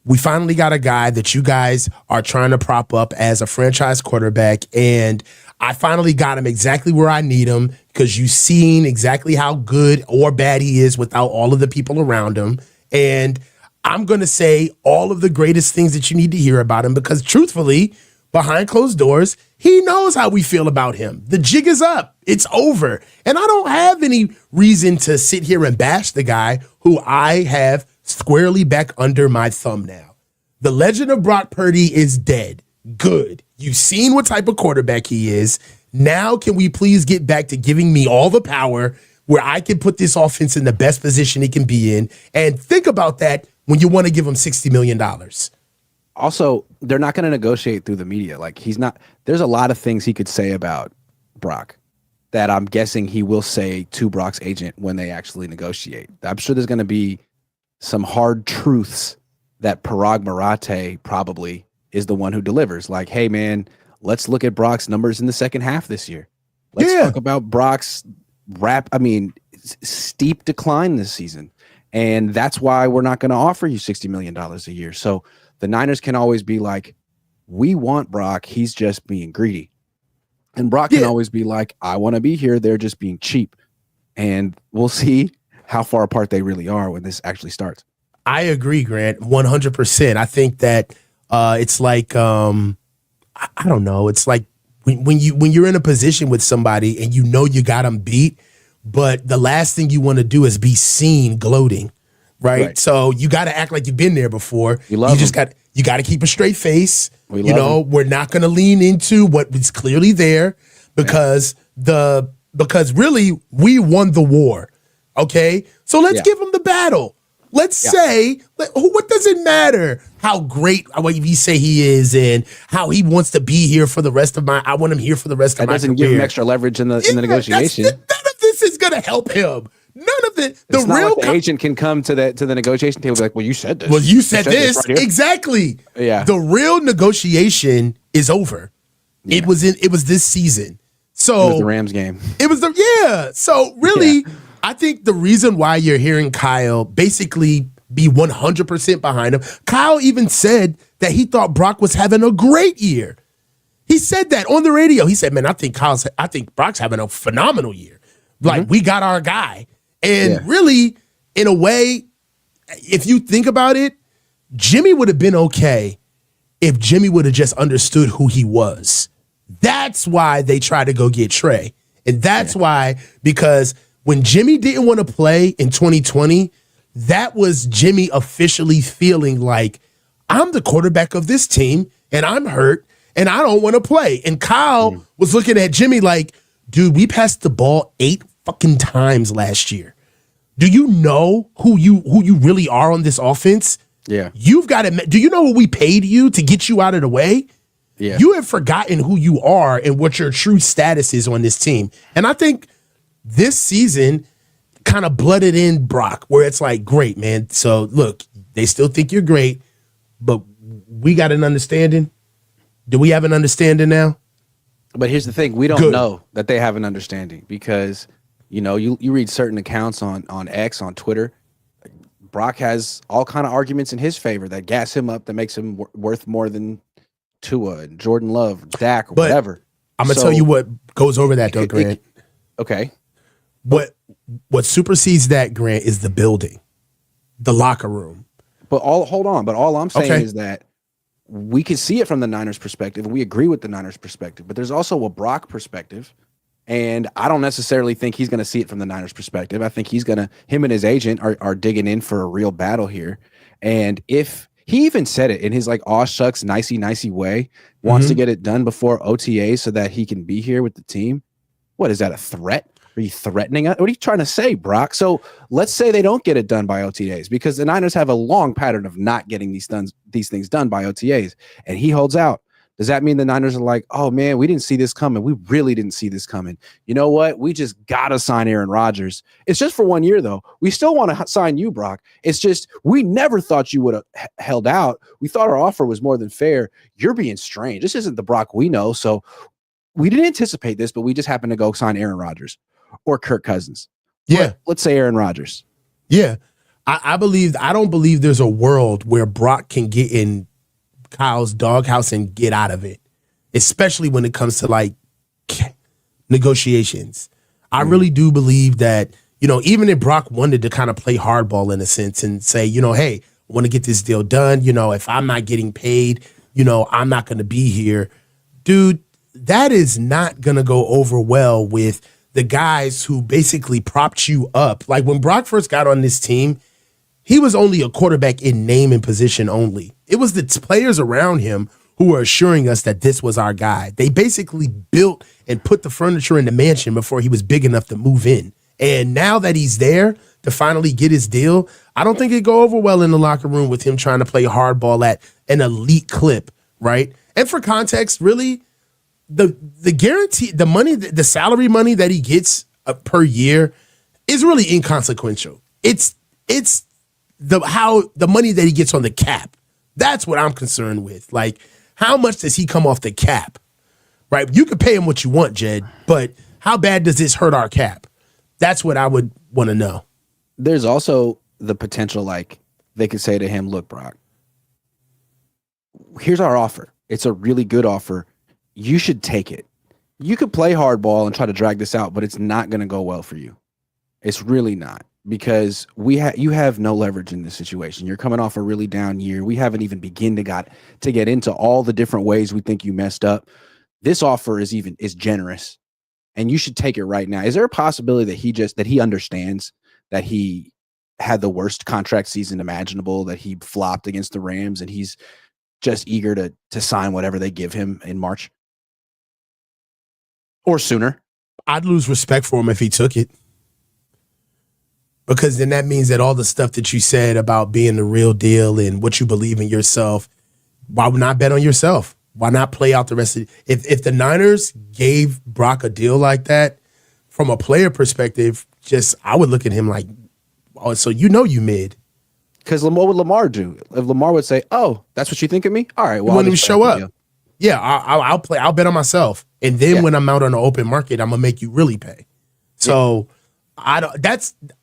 We finally got a guy that you guys are trying to prop up as a franchise quarterback, and I finally got him exactly where I need him, because you've seen exactly how good or bad he is without all of the people around him. And I'm going to say all of the greatest things that you need to hear about him, because truthfully, behind closed doors, he knows how we feel about him. The jig is up. It's over. And I don't have any reason to sit here and bash the guy who I have squarely back under my thumb now. The legend of Brock Purdy is dead. Good. You've seen what type of quarterback he is. Now can we please get back to giving me all the power where I can put this offense in the best position it can be in? And think about that when you want to give him $60 million. Also, they're not going to negotiate through the media. Like, there's a lot of things he could say about Brock that I'm guessing he will say to Brock's agent when they actually negotiate. I'm sure there's going to be some hard truths that Parag Marathe probably is the one who delivers. Like, hey, man, let's look at Brock's numbers in the second half this year. Let's talk about Brock's steep decline this season. And that's why we're not going to offer you $60 million a year. So the Niners can always be like, we want Brock. He's just being greedy. And Brock can always be like, I want to be here. They're just being cheap. And we'll see how far apart they really are when this actually starts. I agree, Grant, 100%. I think that it's like, I don't know. It's like when you're in a position with somebody and you know you got them beat, but the last thing you want to do is be seen gloating, right? So you got to act like you've been there before. You got to keep a straight face. We're not going to lean into what is clearly there because really we won the war. Okay, so let's give them the battle. Let's say, what does it matter how great we say he is and how he wants to be here for the rest of I want him here for the rest of my career. That doesn't give him extra leverage in the negotiation. None of this is going to help him. None of it. It's not like the agent can come to the negotiation table and be like, well, you said this. Well, you said this. Right exactly. Yeah. The real negotiation is over. Yeah. It was this season. So it was the Rams game. So really, I think the reason why you're hearing Kyle basically be 100% behind him, Kyle even said that he thought Brock was having a great year. He said that on the radio. He said, man, I think Brock's having a phenomenal year. Like, we got our guy. And really, in a way, if you think about it, Jimmy would have been okay if Jimmy would have just understood who he was. That's why they tried to go get Trey. And that's why, because when Jimmy didn't want to play in 2020, that was Jimmy officially feeling like, I'm the quarterback of this team, and I'm hurt, and I don't want to play. And Kyle was looking at Jimmy like, dude, we passed the ball 8 fucking times last year. Do you know who you really are on this offense? Yeah. You've got to. Do you know what we paid you to get you out of the way? Yeah. You have forgotten who you are and what your true status is on this team. And I think this season kind of blooded in Brock, where it's like, great, man. So look, they still think you're great, but we got an understanding. Do we have an understanding now? But here's the thing. We don't know that they have an understanding because, you read certain accounts on X, on Twitter. Brock has all kind of arguments in his favor that gas him up, that makes him worth more than Tua, Jordan Love, Dak, or whatever. I'm going to tell you what goes over that, though, Grant. Okay. What supersedes that, Grant, is the building, the locker room. But all I'm saying is that we can see it from the Niners' perspective, and we agree with the Niners' perspective, but there's also a Brock perspective, and I don't necessarily think he's going to see it from the Niners' perspective. I think him and his agent are digging in for a real battle here, and if he even said it in his like, aw shucks, nicey way, wants to get it done before OTA so that he can be here with the team. What is that, a threat? Are you threatening us? What are you trying to say, Brock? So let's say they don't get it done by OTAs, because the Niners have a long pattern of not getting these things done by OTAs, and he holds out. Does that mean the Niners are like, oh, man, we didn't see this coming. We really didn't see this coming. You know what? We just got to sign Aaron Rodgers. It's just for 1 year, though. We still want to sign you, Brock. It's just we never thought you would have held out. We thought our offer was more than fair. You're being strange. This isn't the Brock we know. So we didn't anticipate this, but we just happened to go sign Aaron Rodgers or Kirk Cousins. Yeah. Let's say Aaron Rodgers. Yeah. I don't believe there's a world where Brock can get in Kyle's doghouse and get out of it, especially when it comes to like negotiations. I really do believe that, even if Brock wanted to kind of play hardball in a sense and say, hey, I want to get this deal done. If I'm not getting paid, I'm not going to be here. Dude, that is not going to go over well with the guys who basically propped you up. Like when Brock first got on this team, he was only a quarterback in name and position only. It was the players around him who were assuring us that this was our guy. They basically built and put the furniture in the mansion before he was big enough to move in. And now that he's there to finally get his deal, I don't think it'd go over well in the locker room with him trying to play hardball at an elite clip, right? And for context, really, the guarantee, the money, the salary money that he gets per year is really inconsequential. It's the money that he gets on the cap. That's what I'm concerned with. Like, how much does he come off the cap? Right? You can pay him what you want, Jed, but how bad does this hurt our cap? That's what I would want to know. There's also the potential, like, they could say to him, look, Brock, here's our offer. It's a really good offer. You should take it. You could play hardball and try to drag this out, but it's not going to go well for you. It's really not, because you have no leverage in this situation. You're coming off a really down year. We haven't even begun to get into all the different ways we think you messed up. This offer is generous, and you should take it right now. Is there a possibility that he understands that he had the worst contract season imaginable, that he flopped against the Rams, and he's just eager to sign whatever they give him in March or sooner? I'd lose respect for him if he took it. because then that means that all the stuff that you said about being the real deal and what you believe in yourself, why not bet on yourself? Why not play out the rest of it? If the Niners gave Brock a deal like that, from a player perspective, I would look at him like, oh, so you mid. Because what would Lamar do? If Lamar would say, "Oh, that's what you think of me? All right, well, When I'll we just show back up, you." yeah, I'll play. I'll bet on myself, and then when I'm out on the open market, I'm gonna make you really pay. So I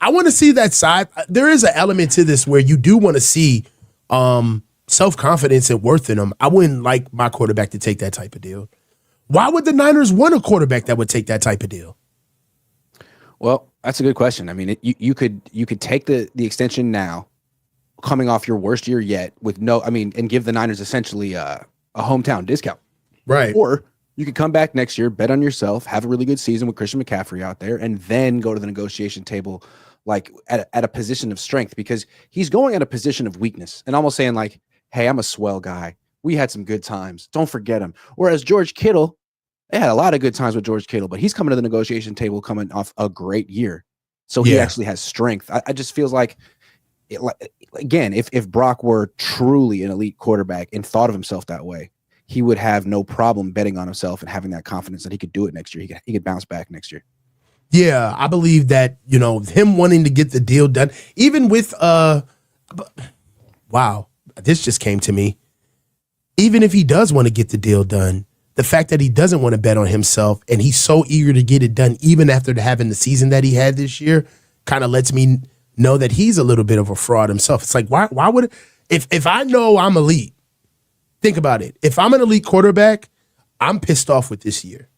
want to see that side. There is an element to this where you do want to see self-confidence and worth in them. I wouldn't like my quarterback to take that type of deal. Why would the Niners want a quarterback that would take that type of deal? Well, that's a good question. I mean, you could take the extension now, coming off your worst year yet, and give the Niners essentially a hometown discount. Right. Or you could come back next year, bet on yourself, have a really good season with Christian McCaffrey out there, and then go to the negotiation table like at a position of strength, because he's going at a position of weakness and almost saying like, hey, I'm a swell guy. We had some good times. Don't forget him. Whereas George Kittle, they had a lot of good times with George Kittle, but he's coming to the negotiation table coming off a great year. So he actually has strength. I just feels like, again, if Brock were truly an elite quarterback and thought of himself that way, he would have no problem betting on himself and having that confidence that he could do it next year. He could bounce back next year. Yeah, I believe that, him wanting to get the deal done, even with wow, this just came to me. Even if he does want to get the deal done, the fact that he doesn't want to bet on himself and he's so eager to get it done, even after having the season that he had this year, kind of lets me know that he's a little bit of a fraud himself. It's like, why would if I know I'm elite, think about it. If I'm an elite quarterback, I'm pissed off with this year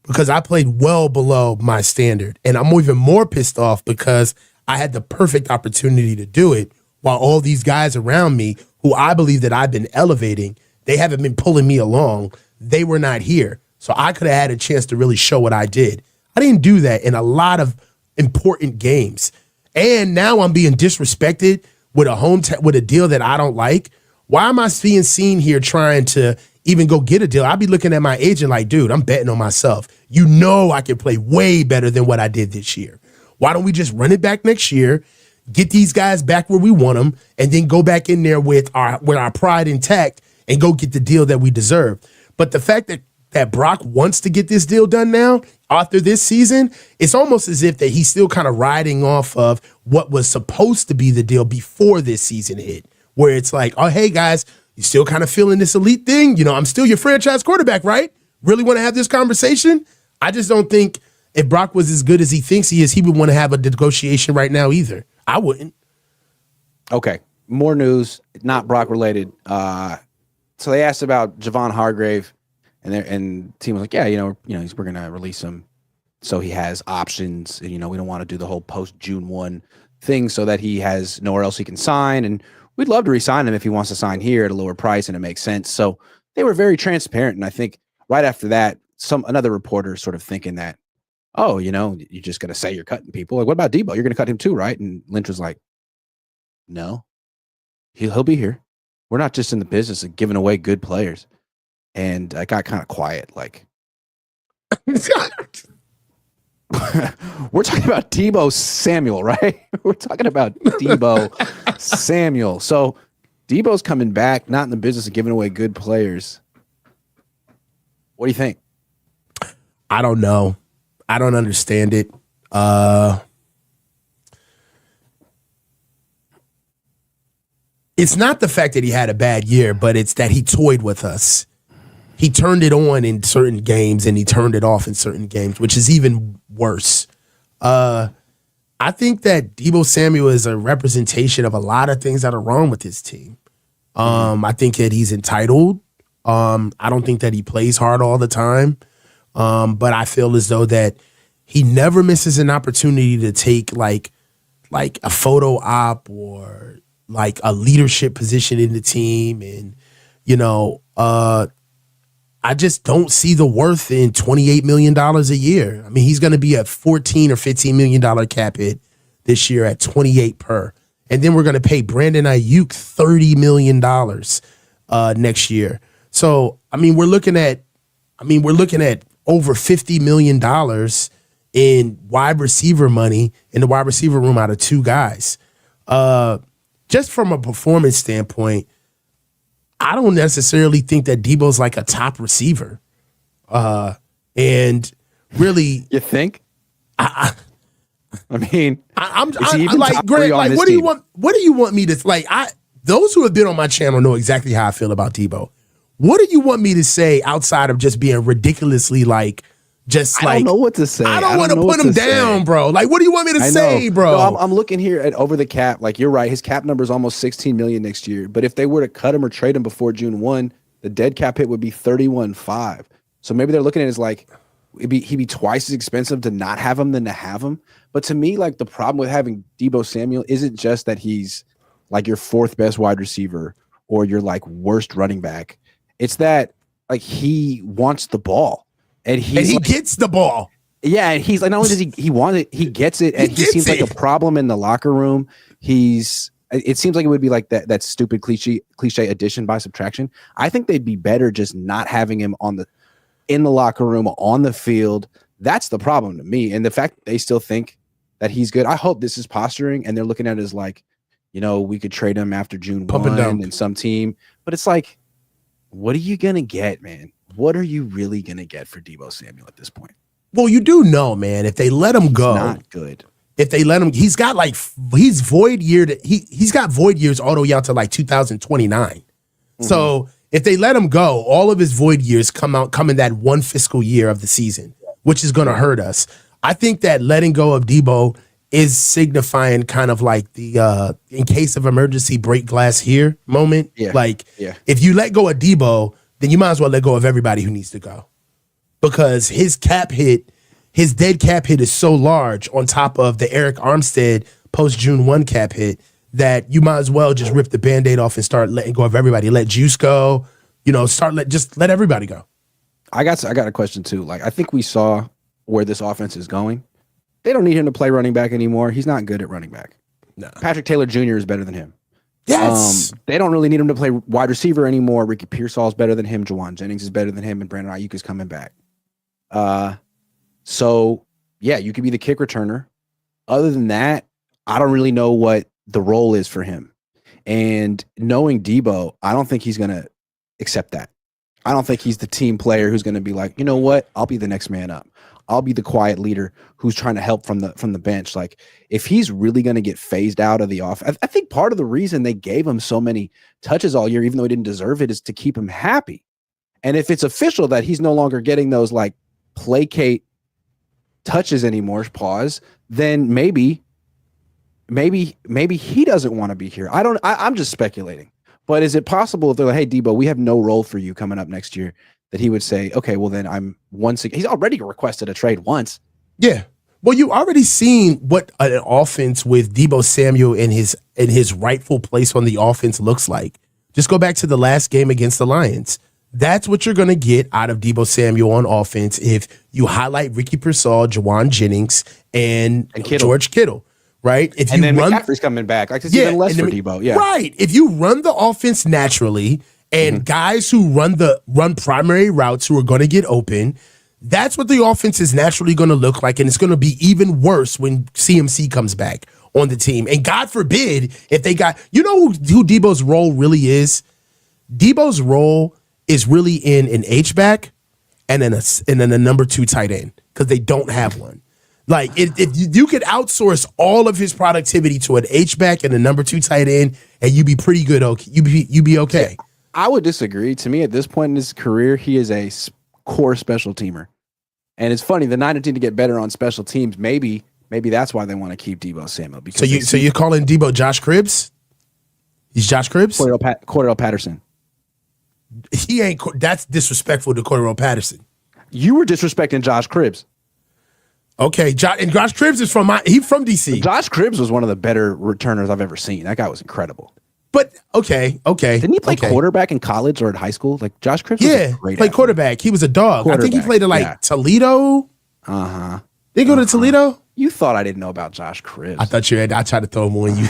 because I played well below my standard. And I'm even more pissed off because I had the perfect opportunity to do it while all these guys around me who I believe that I've been elevating, they haven't been pulling me along. They were not here. So I could have had a chance to really show what I did. I didn't do that in a lot of important games. And now I'm being disrespected with with a deal that I don't like. Why am I being seen here trying to even go get a deal? I'd be looking at my agent like, dude, I'm betting on myself. I can play way better than what I did this year. Why don't we just run it back next year, get these guys back where we want them, and then go back in there with our pride intact and go get the deal that we deserve? But the fact that Brock wants to get this deal done now after this season, it's almost as if that he's still kind of riding off of what was supposed to be the deal before this season hit, where it's like, oh, hey, guys, you still kind of feeling this elite thing? I'm still your franchise quarterback, right? Really want to have this conversation? I just don't think if Brock was as good as he thinks he is, he would want to have a negotiation right now either. I wouldn't. Okay, more news, not Brock related. So they asked about Javon Hargrave, and the team was like, yeah, we're gonna release him, so he has options. And, we don't want to do the whole post June 1 thing, so that he has nowhere else he can sign. And we'd love to re-sign him if he wants to sign here at a lower price and it makes sense. So they were very transparent. And I think right after that, another reporter sort of thinking that, oh, you're just gonna say you're cutting people. Like, what about Deebo? You're gonna cut him too, right? And Lynch was like, no, he'll be here. We're not just in the business of giving away good players. And I got kind of quiet, like, we're talking about Deebo Samuel, right? We're talking about Deebo Samuel. So Deebo's coming back, not in the business of giving away good players. What do you think? I don't know. I don't understand it. It's not the fact that he had a bad year, but it's that he toyed with us. He turned it on in certain games and he turned it off in certain games, which is even worse. I think that Deebo Samuel is a representation of a lot of things that are wrong with his team. I think that he's entitled. I don't think that he plays hard all the time. But I feel as though that he never misses an opportunity to take like a photo op or like a leadership position in the team. And, I just don't see the worth in $28 million a year. I mean, he's going to be a $14 or $15 million cap hit this year at 28 per. And then we're going to pay Brandon Ayuk $30 million next year. So, we're looking at over $50 million in wide receiver money in the wide receiver room out of two guys. Just from a performance standpoint, I don't necessarily think that Deebo's like a top receiver. And really, You think? I mean, I'm is he even like, top Greg, three on like, this what do you team? want? What do you want me to like? Those who have been on my channel know exactly how I feel about Deebo. What do you want me to say outside of just being ridiculously like, just I like, don't know what to say. I don't want to know put what him to say. down, bro. Like, what do you want me to I say, know. bro? No, I'm looking here at over the cap. Like, you're right. His cap number is almost 16 million next year. But if they were to cut him or trade him before June 1, the dead cap hit would be 31.5. So maybe they're looking at it as like he'd be twice as expensive to not have him than to have him. But to me, like, the problem with having Deebo Samuel isn't just that he's like your fourth best wide receiver or your like worst running back. It's that like he wants the ball and he gets the ball. Yeah, and he's like, not only does he want it, he gets it, and he seems like a problem in the locker room. It seems like it would be like that stupid cliche addition by subtraction. I think they'd be better just not having him in the locker room, on the field. That's the problem to me. And the fact that they still think that he's good, I hope this is posturing and they're looking at it as like, we could trade him after June 1 and some team. But it's like, what are you going to get, man? What are you really going to get for Deebo Samuel at this point? Well, you do know, man, if they let him go, not good. If they let him, he's got like he's void year he's got void years all the way out to like 2029. Mm-hmm. So if they let him go, all of his void years come in that one fiscal year of the season, which is going to hurt us. I think that letting go of Deebo is signifying kind of like the in case of emergency break glass here moment. Yeah. Like if you let go of Deebo, then you might as well let go of everybody who needs to go. Because his dead cap hit is so large on top of the Eric Armstead post June 1 cap hit that you might as well just rip the Band-Aid off and start letting go of everybody. Let Juice go, just let everybody go. I got a question too. Like, I think we saw where this offense is going. They don't need him to play running back anymore. He's not good at running back. No. Patrick Taylor Jr. is better than him. Yes. They don't really need him to play wide receiver anymore. Ricky Pearsall is better than him. Jawan Jennings is better than him, and Brandon Ayuk is coming back. So yeah, you could be the kick returner. Other than that, I don't really know what the role is for him. And knowing Deebo, I don't think he's going to accept that. I don't think he's the team player who's going to be like, you know what? I'll be the next man up. I'll be the quiet leader who's trying to help from the bench. Like, if he's really going to get phased out of the offense, I think part of the reason they gave him so many touches all year, even though he didn't deserve it, is to keep him happy. And if it's official that he's no longer getting those like placate touches anymore, then maybe he doesn't want to be here. I'm just speculating. But is it possible if they're like, hey, Deebo, we have no role for you coming up next year, that he would say, okay, well then I'm he's already requested a trade once. Yeah. Well, you already seen what an offense with Deebo Samuel in his rightful place on the offense looks like. Just go back to the last game against the Lions. That's what you're going to get out of Deebo Samuel on offense if you highlight Ricky Pearsall, Jawan Jennings, and George Kittle, right? And then McCaffrey's coming back. Like, it's even less for Deebo. Yeah. Right. If you run the offense naturally and guys who run primary routes who are going to get open, that's what the offense is naturally going to look like, and it's going to be even worse when CMC comes back on the team. And God forbid if they got, who Deebo's role really is? Deebo's role is really in an H-back and then a number 2 tight end, because they don't have one. Like, if you could outsource all of his productivity to an H-back and a number 2 tight end, and you'd be pretty good. Okay, you'd be okay. I would disagree. To me, at this point in his career, he is a core special teamer. And it's funny, the Niners need to get better on special teams. Maybe that's why they want to keep Deebo Samuel. Because so you're calling Deebo Josh Cribbs? He's Josh Cribbs? Cordell Patterson. He ain't. That's disrespectful to Cordell Patterson. You were disrespecting Josh Cribbs. Okay, and Josh Cribbs is from DC. Josh Cribbs was one of the better returners I've ever seen. That guy was incredible. But okay. Didn't he play quarterback in college or at high school? Like, Josh Cribbs was a great played quarterback. He was a dog. I think he played at Toledo. Uh-huh. Did he go to Toledo? You thought I didn't know about Josh Cribbs. I thought you had. I tried to throw him on you.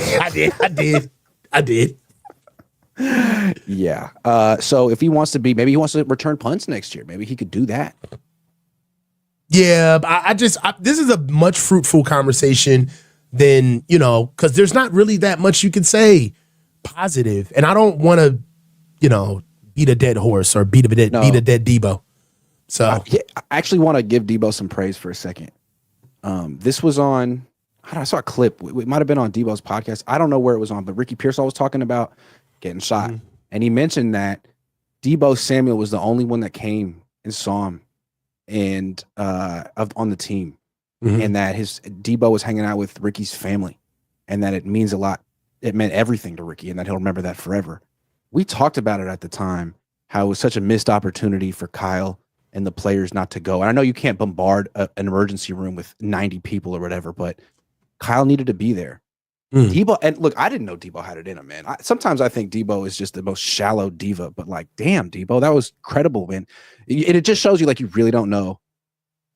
I did. Yeah. So if he wants to maybe he wants to return punts next year. Maybe he could do that. Yeah, this is a much fruitful conversation than, because there's not really that much you can say positive. And I don't want to, beat a dead horse or beat a dead Deebo. So I actually want to give Deebo some praise for a second. This was on, I saw a clip. It might have been on Deebo's podcast. I don't know where it was on, but Ricky Pearsall was talking about getting shot. Mm-hmm. And he mentioned that Deebo Samuel was the only one that came and saw him and on the team. Mm-hmm. And that Deebo was hanging out with Ricky's family and that it means a lot. It meant everything to Ricky and that he'll remember that forever. We talked about it at the time, how it was such a missed opportunity for Kyle and the players not to go. And I know you can't bombard an emergency room with 90 people or whatever, but Kyle needed to be there. Deebo, and look, I didn't know Deebo had it in him, man. Sometimes I think Deebo is just the most shallow diva, but like, damn, Deebo, that was credible, man. It just shows you like you really don't know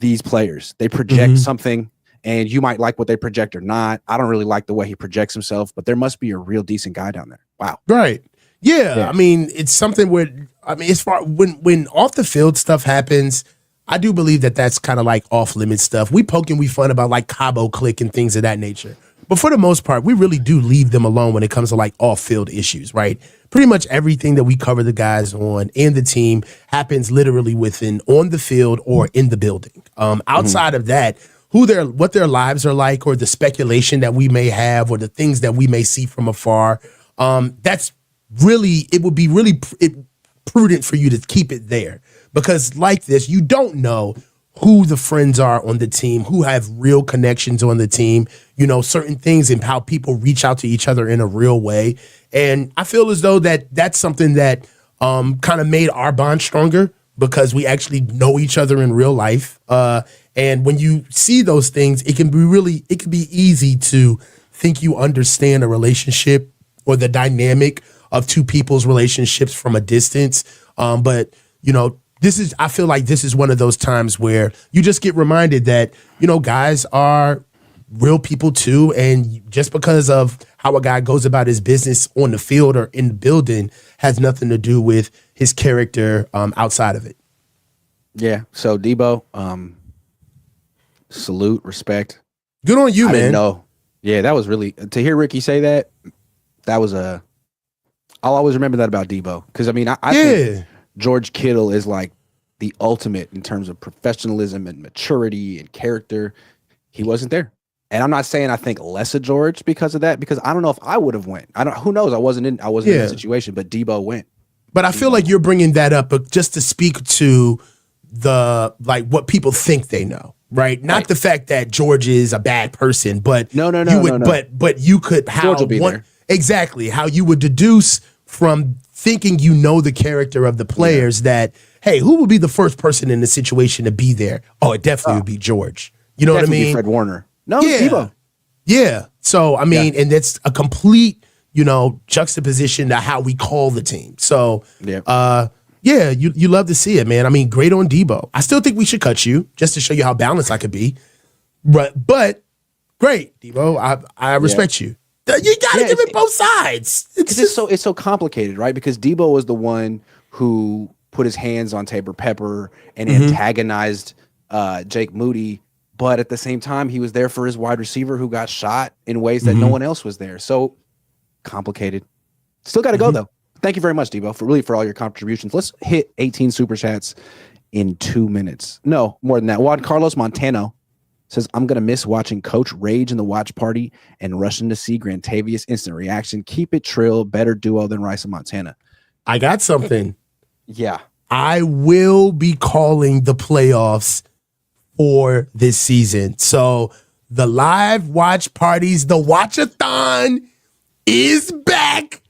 these players. They project something, and you might like what they project or not. I don't really like the way he projects himself, but there must be a real decent guy down there. Wow. Right. Yeah. I mean, it's something where, as far when off the field stuff happens, I do believe that that's kind of like off limit stuff. We poke and we fun about like Cabo Click and things of that nature. But for the most part, we really do leave them alone when it comes to like off field issues, right? Pretty much everything that we cover the guys on and the team happens literally on the field or in the building. Outside of that, what their lives are like, or the speculation that we may have, or the things that we may see from afar, it would be really prudent for you to keep it there, because like this, you don't know who the friends are on the team, who have real connections on the team, certain things and how people reach out to each other in a real way. And I feel as though that's something that kind of made our bond stronger, because we actually know each other in real life. And when you see those things, it can be easy to think you understand a relationship or the dynamic of two people's relationships from a distance. But I feel like this is one of those times where you just get reminded that, guys are real people too. And just because of how a guy goes about his business on the field or in the building has nothing to do with his character outside of it. Yeah. So Deebo, salute, respect. Good on you, man. Didn't know. Yeah, that was really, to hear Ricky say that was I'll always remember that about Deebo. Because I think George Kittle is like the ultimate in terms of professionalism and maturity and character. He wasn't there. And I'm not saying I think less of George because of that, because I don't know if I would have went. Who knows? I wasn't in that situation, but Deebo went. But I feel like you're bringing that up just to speak to what people think they know, right? Not the fact that George is a bad person, but no. But you could George will be there. Exactly how you would deduce from thinking the character of the players that, hey, who would be the first person in the situation to be there? Oh, it definitely would be George. You know what I mean? Fred Warner. No, Deebo. Yeah. So, and that's a complete, juxtaposition to how we call the team. So, you love to see it, man. Great on Deebo. I still think we should cut you just to show you how balanced I could be. But great, Deebo. I respect you. You gotta give it both sides. It's so complicated, right? Because Deebo was the one who put his hands on Tabor Pepper and antagonized Jake Moody, but at the same time, he was there for his wide receiver who got shot in ways that no one else was there. So complicated. Still got to go though. Thank you very much, Deebo, for all your contributions. Let's hit 18 super chats in 2 minutes. No, more than that. Juan Carlos Montano says, I'm going to miss watching Coach rage in the watch party and rushing to see Grantavius instant reaction. Keep it trill. Better duo than Rice and Montana. I got something. Yeah. I will be calling the playoffs for this season. So the live watch parties, the watch-a-thon is back.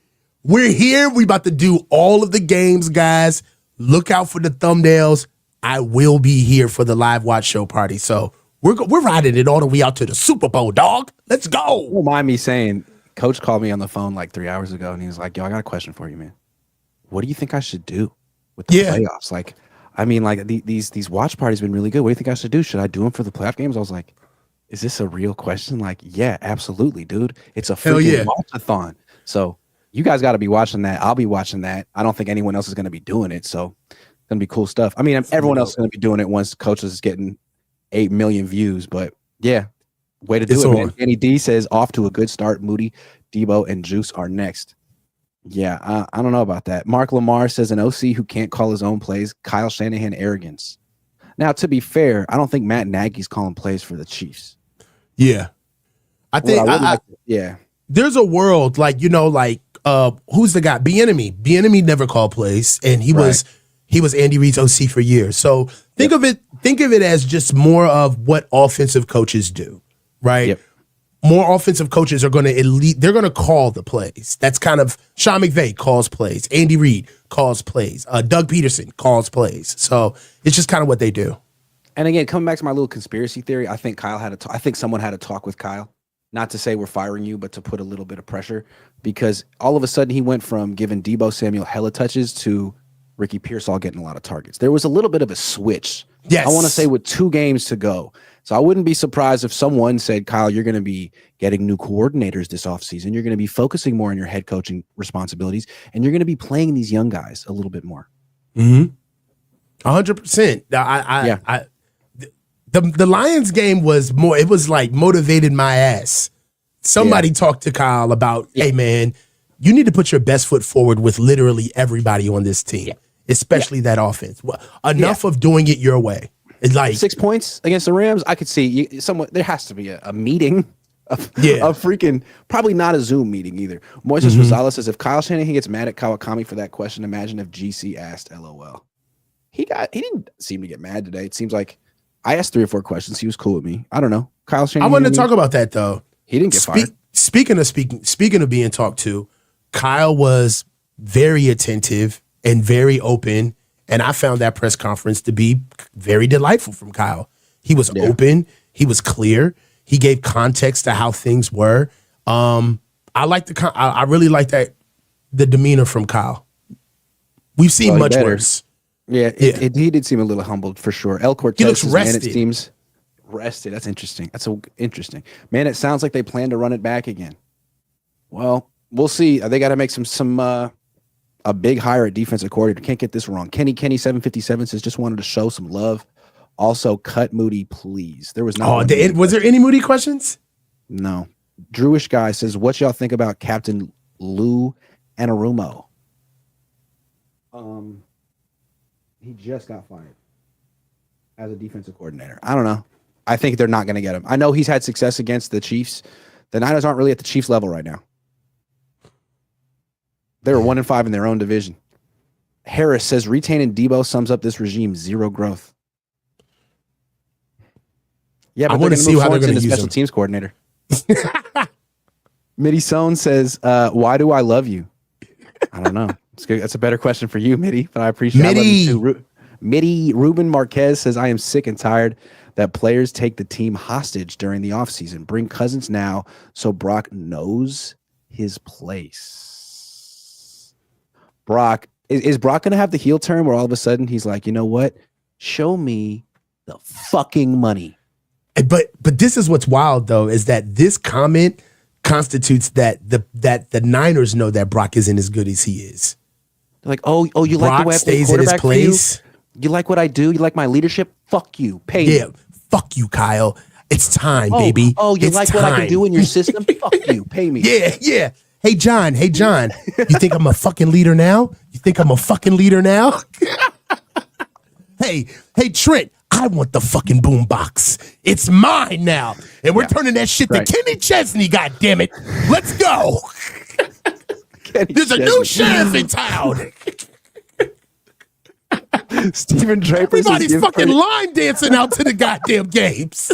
We're here. We about to do all of the games, guys. Look out for the thumbnails. I will be here for the live watch show party. So we're riding it all the way out to the Super Bowl, dog. Let's go. Don't mind me saying, Coach called me on the phone like 3 hours ago, and he was like, yo, I got a question for you, man. What do you think I should do with the playoffs? These watch parties have been really good. What do you think I should do? Should I do them for the playoff games? I was like, is this a real question? Like, yeah, absolutely, dude. It's a freaking watch-a-thon. So you guys got to be watching that. I'll be watching that. I don't think anyone else is going to be doing it. So it's going to be cool stuff. Everyone else is going to be doing it once Coach is getting 8 million views. But yeah, way to do It's it, man. on. Danny D says off to a good start. Moody, Deebo, and Juice are next. Yeah, I don't know about that. Mark Lamar says an OC who can't call his own plays. Kyle Shanahan arrogance. Now, to be fair, I don't think Matt Nagy's calling plays for the Chiefs. Yeah. I think yeah. there's a world like, who's the guy? Bieniemy never called plays, and he was Andy Reid's OC for years. So think of it as just more of what offensive coaches do, right? Yep. More offensive coaches are going to they're going to call the plays. That's kind of Sean McVay calls plays. Andy Reid calls plays. Doug Peterson calls plays. So it's just kind of what they do. And again, coming back to my little conspiracy theory, I think I think someone had a talk with Kyle, not to say we're firing you, but to put a little bit of pressure, because all of a sudden he went from giving Deebo Samuel hella touches to Ricky Pearsall getting a lot of targets. There was a little bit of a switch. Yes. I want to say with 2 games to go. So I wouldn't be surprised if someone said, Kyle, you're going to be getting new coordinators this offseason. You're going to be focusing more on your head coaching responsibilities, and you're going to be playing these young guys a little bit more. 100%. The Lions game was more, it was like motivated my ass. Somebody talked to Kyle about, hey, man, you need to put your best foot forward with literally everybody on this team, especially that offense. Well, enough of doing it your way. It's like 6 points against the Rams. I could see there has to be a meeting, a freaking, probably not a Zoom meeting either. Moises Rosales says, if Kyle Shanahan gets mad at Kawakami for that question, imagine if GC asked LOL. He didn't seem to get mad today. It seems like I asked 3 or 4 questions. He was cool with me. I don't know. Kyle Shanahan. I wanted to talk about that though. He didn't get fired. Speaking of being talked to, Kyle was very attentive and very open, and I found that press conference to be very delightful from Kyle. He was open. He was clear. He gave context to how things were. I really like the demeanor from Kyle. We've seen much worse. Yeah, he did seem a little humbled for sure. El Cortez, he looks rested. Man, it seems rested. That's interesting. That's so interesting. Man, it sounds like they plan to run it back again. Well, we'll see. They got to make a big hire at defensive coordinator. Can't get this wrong. Kenny 757 says just wanted to show some love. Also, cut Moody, please. There was no. Was there any Moody questions? No. Drewish guy says, what y'all think about Captain Lou Anarumo? He just got fired as a defensive coordinator. I don't know. I think they're not going to get him. I know he's had success against the Chiefs. The Niners aren't really at the Chiefs level right now. They were 1-5 in their own division. Harris says retaining Deebo sums up this regime. 0 growth. Yeah, but I want to see how they're going to use special teams coordinator. Mitty Sohn says, "Why do I love you?" I don't know. It's good. That's a better question for you, Mitty. But I appreciate it. Mitty Ruben Marquez says, "I am sick and tired that players take the team hostage during the offseason. Bring Cousins now so Brock knows his place." Brock is Brock going to have the heel turn where all of a sudden he's like, you know what? Show me the fucking money. But this is what's wild though, is that this comment constitutes that the Niners know that Brock isn't as good as he is. They're like, oh, you Brock like the way I play stays in his quarterback place. for you? You like what I do? You like my leadership? Fuck you. Pay me. Yeah, fuck you, Kyle. It's time, baby. Oh, you it's like time. what I can do in your system? Fuck you. Pay me. Yeah. Hey, John. You think I'm a fucking leader now? Hey, Trent. I want the fucking boombox. It's mine now. And we're turning that shit to Kenny Chesney, goddammit. Let's go. There's a new sheriff in town. Stephen Draper. Everybody's fucking line dancing out to the goddamn games.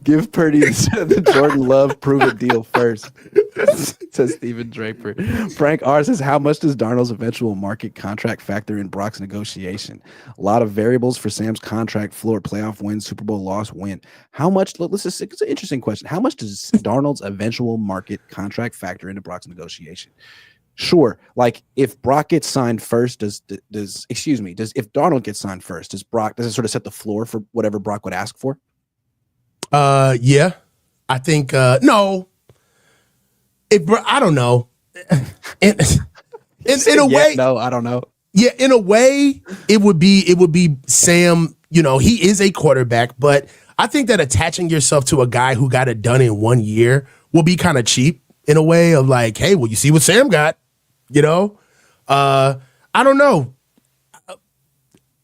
Give Purdy the Jordan Love prove it deal first, says Stephen Draper. Frank R says, how much does Darnold's eventual market contract factor in Brock's negotiation? A lot of variables for Sam's contract floor: playoff win, Super Bowl loss, win. How much? It's an interesting question. How much does Darnold's eventual market contract factor into Brock's negotiation? Sure. Like if Brock gets signed first, if Darnold gets signed first, does it sort of set the floor for whatever Brock would ask for? Yeah, I think no. I don't know. In a way, no, I don't know. Yeah, in a way, it would be Sam. You know, he is a quarterback, but I think that attaching yourself to a guy who got it done in 1 year will be kind of cheap in a way of like, hey, well, you see what Sam got, you know? I don't know.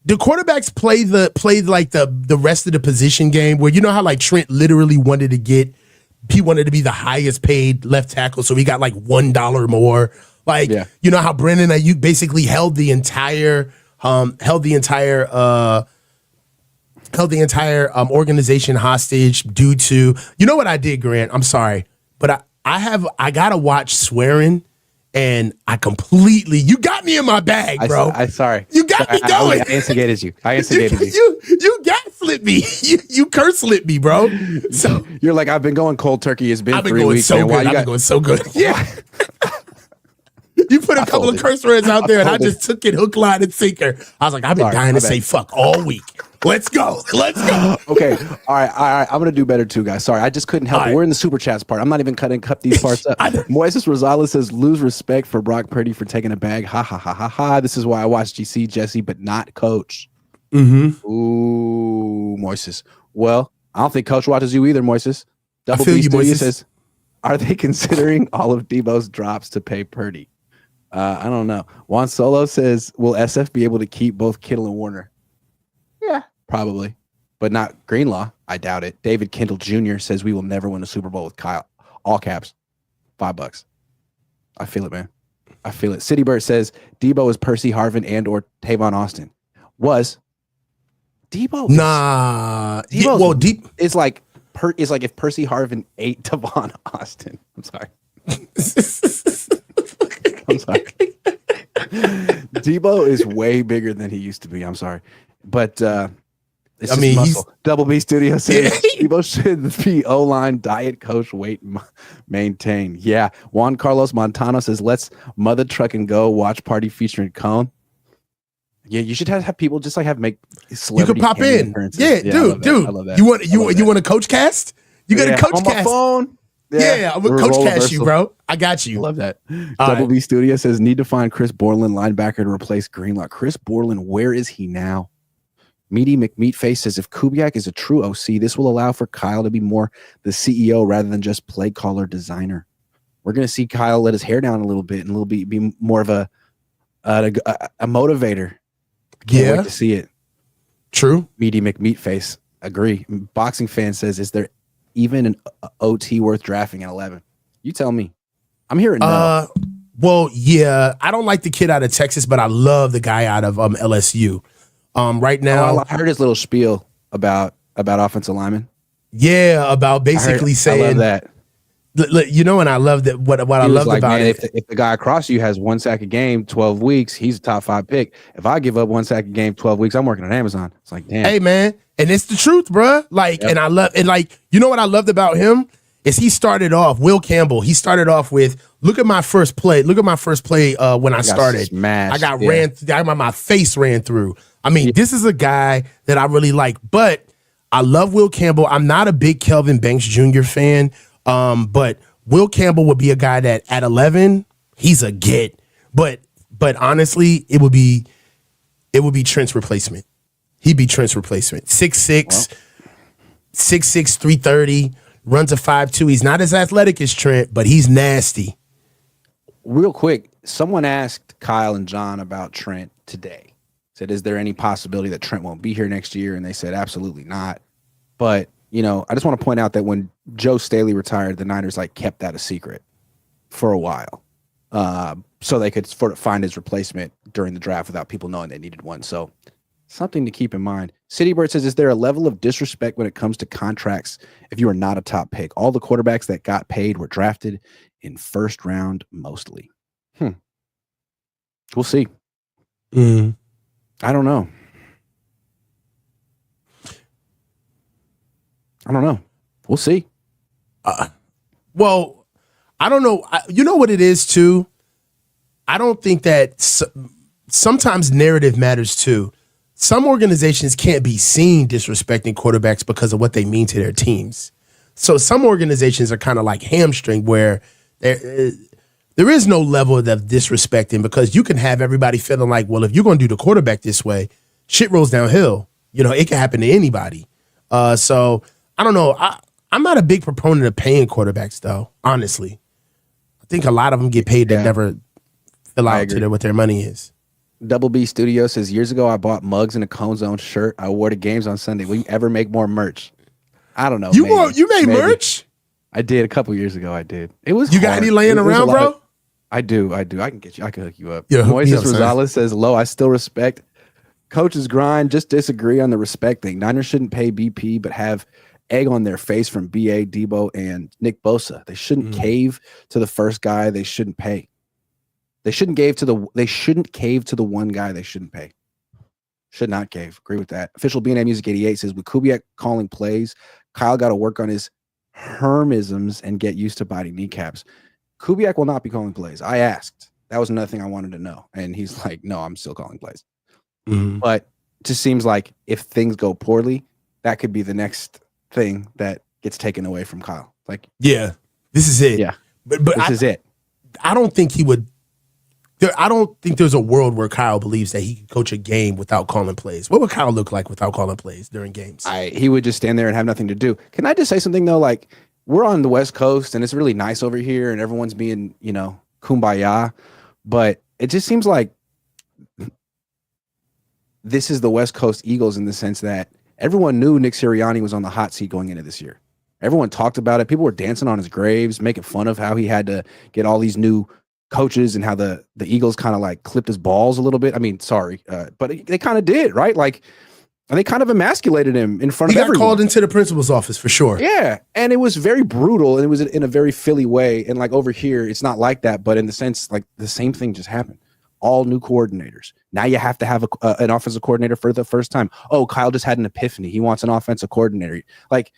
The quarterbacks play like the rest of the position game where you know how like Trent literally wanted to be the highest paid left tackle, so he got like $1 more. Like, you know how Brandon Ayuk basically held the entire organization hostage due to, you know what I did, Grant? I'm sorry, but I gotta watch Swearing, and you got me in my bag, bro. I'm sorry. You got me going. I instigated you. You gaslit me. You curse lit me, bro. So you're like, I've been going cold turkey. It's been I've been 3 going weeks. so good. I've been going so good. Yeah. You put a couple of curse words out there, and I just took it hook, line, and sinker. I was like, I've been dying to say fuck all week. Let's go. Okay. All right. I'm going to do better too, guys. Sorry. I just couldn't help it. We're in the super chats part. I'm not even cut these parts up. Moises Rosales says, lose respect for Brock Purdy for taking a bag. Ha, ha, ha, ha, ha. This is why I watch GC, Jesse, but not Coach. Mm-hmm. Ooh, Moises. Well, I don't think Coach watches you either, Moises. Double B Studio says, are they considering all of Deebo's drops to pay Purdy? I don't know. Juan Solo says, will SF be able to keep both Kittle and Warner? Yeah, probably, but not Greenlaw. I doubt it. David Kendall Jr. says we will never win a Super Bowl with Kyle. All caps, $5. I feel it, man. I feel it. City Bird says Deebo is Percy Harvin and or Tavon Austin. Was Deebo? Nah. Deebo is like if Percy Harvin ate Tavon Austin. I'm sorry. I'm sorry. Deebo is way bigger than he used to be. I'm sorry. But it's just muscle. Double B Studio says Deebo should be O-line, diet coach, weight maintain. Yeah. Juan Carlos Montano says, let's mother truck and go watch party featuring Cohn. Yeah, you should have people just like make celebrity. You could pop in. Yeah, dude. I love that. You want a coach cast? You got a coach on cast. My phone. Yeah, I'm a coach cast you, bro. I got you. I love that. Double B Studio says, need to find Chris Borland linebacker to replace Greenlaw. Chris Borland, where is he now? Meaty McMeatface says, if Kubiak is a true OC, this will allow for Kyle to be more the CEO rather than just play caller designer. We're going to see Kyle let his hair down a little bit and be more of a motivator. Can't wait to see it. True. Meaty McMeatface. Agree. Boxing fan says, is there even an OT worth drafting at 11? You tell me. I'm hearing no. Well, yeah. I don't like the kid out of Texas, but I love the guy out of LSU. Right now, I heard his little spiel about offensive linemen. Yeah, about basically saying I love that. You know, and I love that. What I loved about it. If the guy across you has 1 sack a game, 12 weeks, he's a top 5 pick. If I give up 1 sack a game, 12 weeks, I'm working on Amazon. It's like, damn. Hey, man, and it's the truth, bruh. Like, and I love, and like, you know what I loved about him is he started off. Will Campbell. He started off with, look at my first play. Look at my first play when I started. Smashed. I got ran. My face ran through. I mean, this is a guy that I really like, but I love Will Campbell. I'm not a big Kelvin Banks Jr. fan, but Will Campbell would be a guy that at 11, he's a get. But honestly, it would be Trent's replacement. He'd be Trent's replacement. 6'6", 330, runs a 5'2". He's not as athletic as Trent, but he's nasty. Real quick, someone asked Kyle and John about Trent today. Said, is there any possibility that Trent won't be here next year? And they said, absolutely not. But, you know, I just want to point out that when Joe Staley retired, the Niners kept that a secret for a while. So they could find his replacement during the draft without people knowing they needed one. So something to keep in mind. Citybird says, is there a level of disrespect when it comes to contracts if you are not a top pick? All the quarterbacks that got paid were drafted in first round mostly. We'll see. I don't know. We'll see. Well, I don't know. You know what it is, too? I don't think that sometimes narrative matters, too. Some organizations can't be seen disrespecting quarterbacks because of what they mean to their teams. So some organizations are kind of like hamstring where they're there is no level of disrespecting because you can have everybody feeling like, well, if you're going to do the quarterback this way, shit rolls downhill. It can happen to anybody. So I don't know. I'm not a big proponent of paying quarterbacks, though, honestly. I think a lot of them get paid that never fill out to what their money is. Double B Studio says, years ago, I bought mugs and a Cohn Zone shirt. I wore to games on Sunday. Will you ever make more merch? I don't know. You made merch? I did a couple years ago. I did. It was You got hard. any laying around, bro? I do. I can get you. I can hook you up. Yeah, Moises Rosales says, low, I still respect coach's grind. Just disagree on the respect thing. Niners shouldn't pay BP, but have egg on their face from BA, Deebo, and Nick Bosa. They shouldn't cave to the first guy they shouldn't pay. They shouldn't cave to the one guy they shouldn't pay. Should not cave. Agree with that. Official BNA Music 88 says, with Kubiak calling plays, Kyle got to work on his hermisms and get used to biting kneecaps. Kubiak will not be calling plays. I asked. That was another thing I wanted to know. And he's like, no, I'm still calling plays. But it just seems like if things go poorly, that could be the next thing that gets taken away from Kyle. Like, yeah, this is it. Yeah. But this is it. I don't think he would. I don't think there's a world where Kyle believes that he can coach a game without calling plays. What would Kyle look like without calling plays during games? He would just stand there and have nothing to do. Can I just say something, though? Like, we're on the West Coast, and it's really nice over here, and everyone's being, kumbaya. But it just seems like this is the West Coast Eagles in the sense that everyone knew Nick Sirianni was on the hot seat going into this year. Everyone talked about it. People were dancing on his graves, making fun of how he had to get all these new coaches and how the Eagles kind of like clipped his balls a little bit. I mean, sorry, but they kind of did, right? Like, they kind of emasculated him in front of everyone. He got called into the principal's office for sure. Yeah, and it was very brutal, and it was in a very Philly way. And like over here, it's not like that, but in the sense, like the same thing just happened. All new coordinators. Now you have to have an offensive coordinator for the first time. Oh, Kyle just had an epiphany. He wants an offensive coordinator. Like,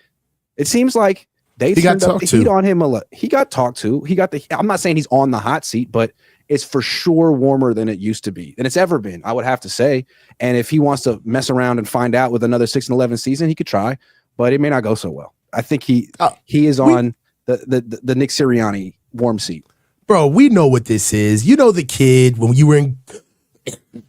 it seems like they turned up the heat on him a lot. He got talked to. I'm not saying he's on the hot seat, but it's for sure warmer than it used to be, than it's ever been, I would have to say. And if he wants to mess around and find out with another 6-11 season, he could try, but it may not go so well. I think he is on the Nick Sirianni warm seat. Bro, we know what this is. You know the kid when you were in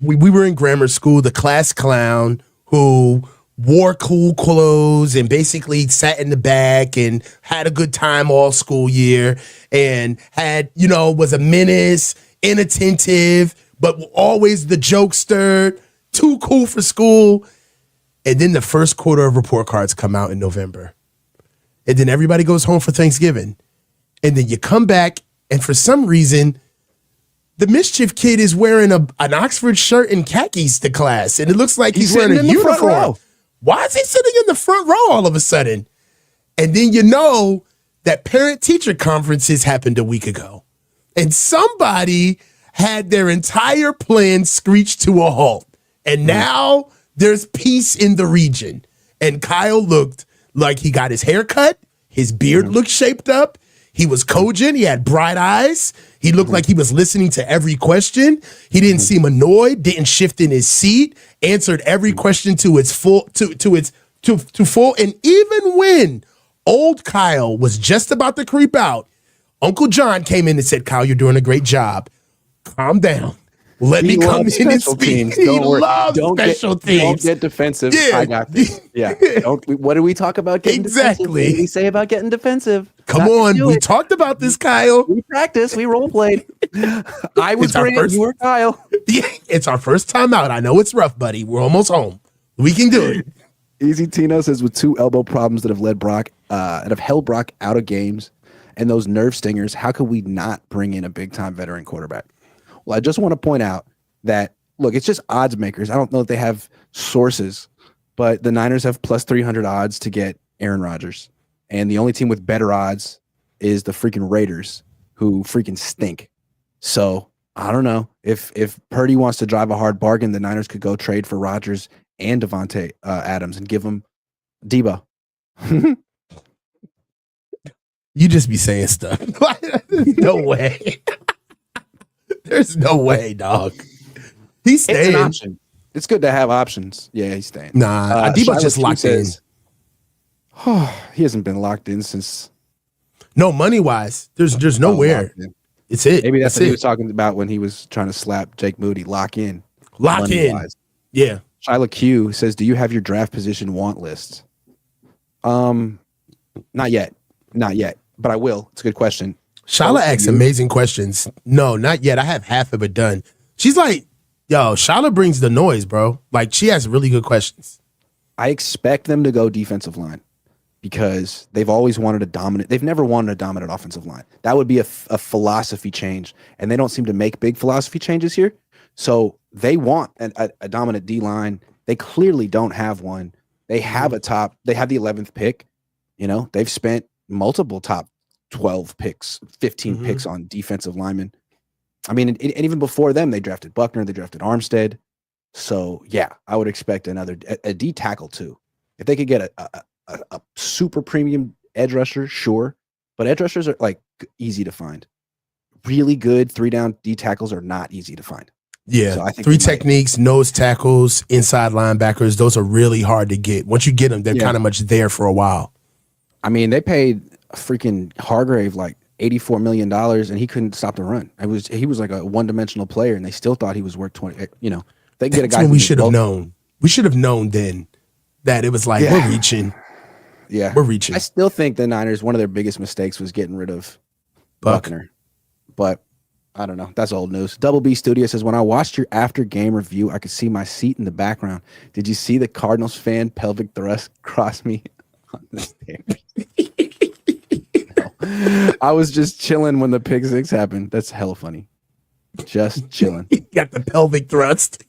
we were in grammar school, the class clown who wore cool clothes and basically sat in the back and had a good time all school year and was a menace, inattentive, but always the jokester, too cool for school. And then the first quarter of report cards come out in November. And then everybody goes home for Thanksgiving. And then you come back, and for some reason, the mischief kid is wearing an Oxford shirt and khakis to class. And it looks like he's wearing a uniform. Why is he sitting in the front row all of a sudden? And then you know that parent-teacher conferences happened a week ago. And somebody had their entire plan screeched to a halt. And now there's peace in the region. And Kyle looked like he got his hair cut. His beard looked shaped up. He was cogent. He had bright eyes. He looked like he was listening to every question. He didn't seem annoyed, didn't shift in his seat, answered every question to its full. And even when old Kyle was just about to creep out, Uncle John came in and said, Kyle, you're doing a great job. Calm down. Let me come in and speak. He loves special teams. Don't get defensive. Yeah. I got this. Yeah. What did we talk about getting Exactly. defensive? What did we say about getting defensive? Come on. We talked about this, Kyle. We practiced. We role played. I was Grant. You were Kyle. Yeah, it's our first time out. I know it's rough, buddy. We're almost home. We can do it. Easy Tino says, with 2 elbow problems that have led Brock and have held Brock out of games and those nerve stingers, how could we not bring in a big time veteran quarterback? Well, I just want to point out that, look, it's just odds makers. I don't know if they have sources, but the Niners have plus 300 odds to get Aaron Rodgers. And the only team with better odds is the freaking Raiders, who freaking stink. So I don't know. If Purdy wants to drive a hard bargain, the Niners could go trade for Rodgers and Devontae Adams and give him Deebo. You just be saying stuff. No way. There's no way, dog. He's staying. It's an option. It's good to have options. Yeah, he's staying. Nah, Deebo just locked in. He hasn't been locked in since. No, money wise, there's nowhere. It's it. Maybe that's what it. he was talking about when he was trying to slap Jake Moody. Lock in. Lock in. Money-wise. Yeah. Shyla Q says, "Do you have your draft position want list?" Not yet, but I will. It's a good question. Shyla asks amazing questions. No, not yet. I have half of it done. She's like, yo, Shyla brings the noise, bro. Like, she has really good questions. I expect them to go defensive line because they've always wanted a dominant. They've never wanted a dominant offensive line. That would be a philosophy change, and they don't seem to make big philosophy changes here. So they want a dominant D line. They clearly don't have one. They have They have the 11th pick. You know, they've spent multiple top 12 picks, 15 picks on defensive linemen. I mean, and even before them, they drafted Buckner, they drafted Armstead. So yeah, I would expect a D tackle too. If they could get a super premium edge rusher, sure. But edge rushers are like easy to find. Really good 3-down D tackles are not easy to find. Yeah, so I think 3 techniques, nose tackles, inside linebackers. Those are really hard to get. Once you get them, they're kind of much there for a while. I mean, they paid freaking Hargrave like $84 million, and he couldn't stop the run. He was like a one-dimensional player, and they still thought he was worth 20. You know, they get a guy. When we should have known. We should have known then that it was like we're reaching. Yeah, we're reaching. I still think the Niners, one of their biggest mistakes was getting rid of Buckner, but I don't know. That's old news. Double B Studio says, when I watched your after game review, I could see my seat in the background. Did you see the Cardinals fan pelvic thrust cross me on the stairs? No. I was just chilling when the pick six happened. That's hella funny. Just chilling. You got the pelvic thrust.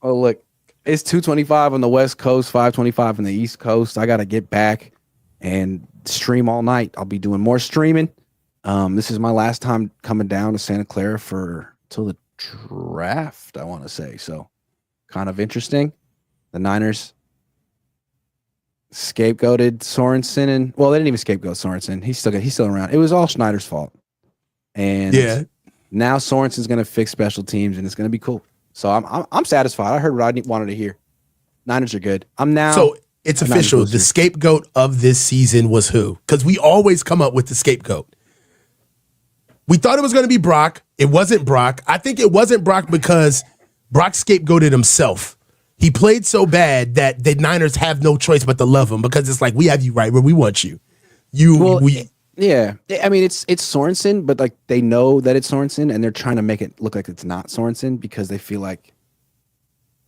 Oh, look. It's 2:25 on the West Coast, 5:25 on the East Coast. I got to get back and stream all night. I'll be doing more streaming. This is my last time coming down to Santa Clara till the draft, I want to say. So kind of interesting. The Niners scapegoated Sorensen, and well, they didn't even scapegoat Sorensen. He's still around. It was all Schneider's fault. And now Sorensen's going to fix special teams, and it's going to be cool. So I'm satisfied. I heard what I wanted to hear. Niners are good. So it's official. The scapegoat of this season was who? Because we always come up with the scapegoat. We thought it was going to be Brock. It wasn't Brock. I think it wasn't Brock because Brock scapegoated himself. He played so bad that the Niners have no choice but to love him because it's like, we have you right where we want you. Yeah. I mean, it's Sorensen, but like they know that it's Sorensen and they're trying to make it look like it's not Sorensen because they feel like,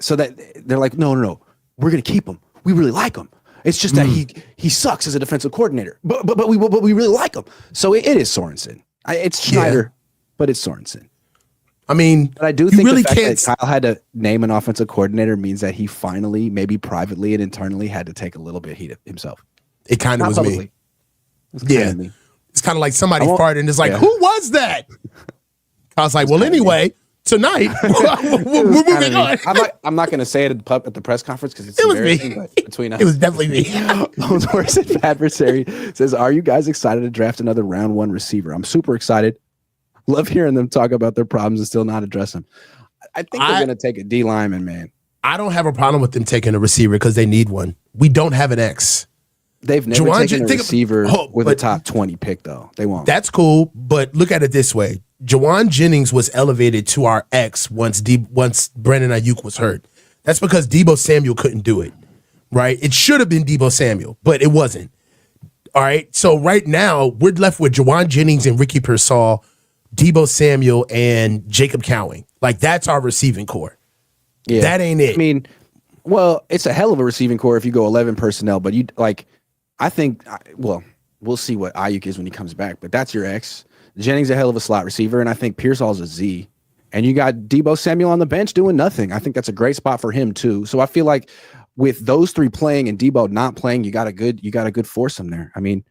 so that they're like, no, we're going to keep him. We really like him. It's just that he sucks as a defensive coordinator, but we really like him. So it is Sorensen. It's Schneider, but it's Sorensen. I mean, but I do think really the fact that Kyle had to name an offensive coordinator means that he finally, maybe privately and internally, had to take a little bit of heat himself. It kind of was publicly. Me. It's kind of like somebody farted and it's like, who was that? I was like, well, anyway, tonight we're moving on. I'm not going to say it at the press conference because it was me. Between us, it was definitely me. Worst adversary says, "Are you guys excited to draft another round 1 receiver?" I'm super excited. Love hearing them talk about their problems and still not address them. I think they're going to take a D lineman, man. I don't have a problem with them taking a receiver because they need one. We don't have an X. They've never taken a receiver with a top 20 pick, though. They won't. That's cool, but look at it this way. Jawan Jennings was elevated to our X once Brandon Ayuk was hurt. That's because Deebo Samuel couldn't do it, right? It should have been Deebo Samuel, but it wasn't. All right, so right now, we're left with Jawan Jennings and Ricky Pearsall, Deebo Samuel, and Jacob Cowing. Like, that's our receiving core. Yeah. That ain't it. I mean, well, it's a hell of a receiving core if you go 11 personnel, but we'll see what Ayuk is when he comes back, but that's your X. Jennings a hell of a slot receiver, and I think Pearsall's a Z. And you got Deebo Samuel on the bench doing nothing. I think that's a great spot for him too. So I feel like with those 3 playing and Deebo not playing, you got a good foursome there. I mean,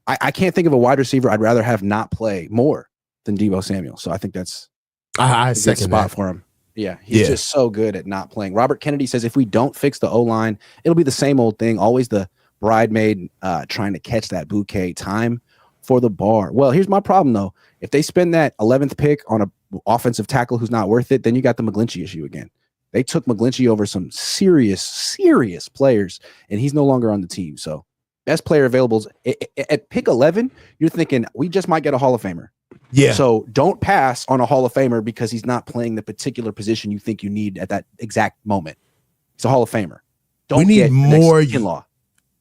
I can't think of a wide receiver I'd rather have not play more than Deebo Samuel. So I think that's a good spot for him. Yeah, he's just so good at not playing. Robert Kennedy says if we don't fix the O-line, it'll be the same old thing. Always the bridemaid trying to catch that bouquet. Time for the bar. Well, here's my problem though. If they spend that 11th pick on an offensive tackle who's not worth it, then you got the McGlinchey issue again. They took McGlinchey over some serious players, and he's no longer on the team. So best player available at pick 11, you're thinking we just might get a Hall of Famer. Yeah. So don't pass on a Hall of Famer because he's not playing the particular position you think you need at that exact moment. He's a Hall of Famer. Don't need get more in-law.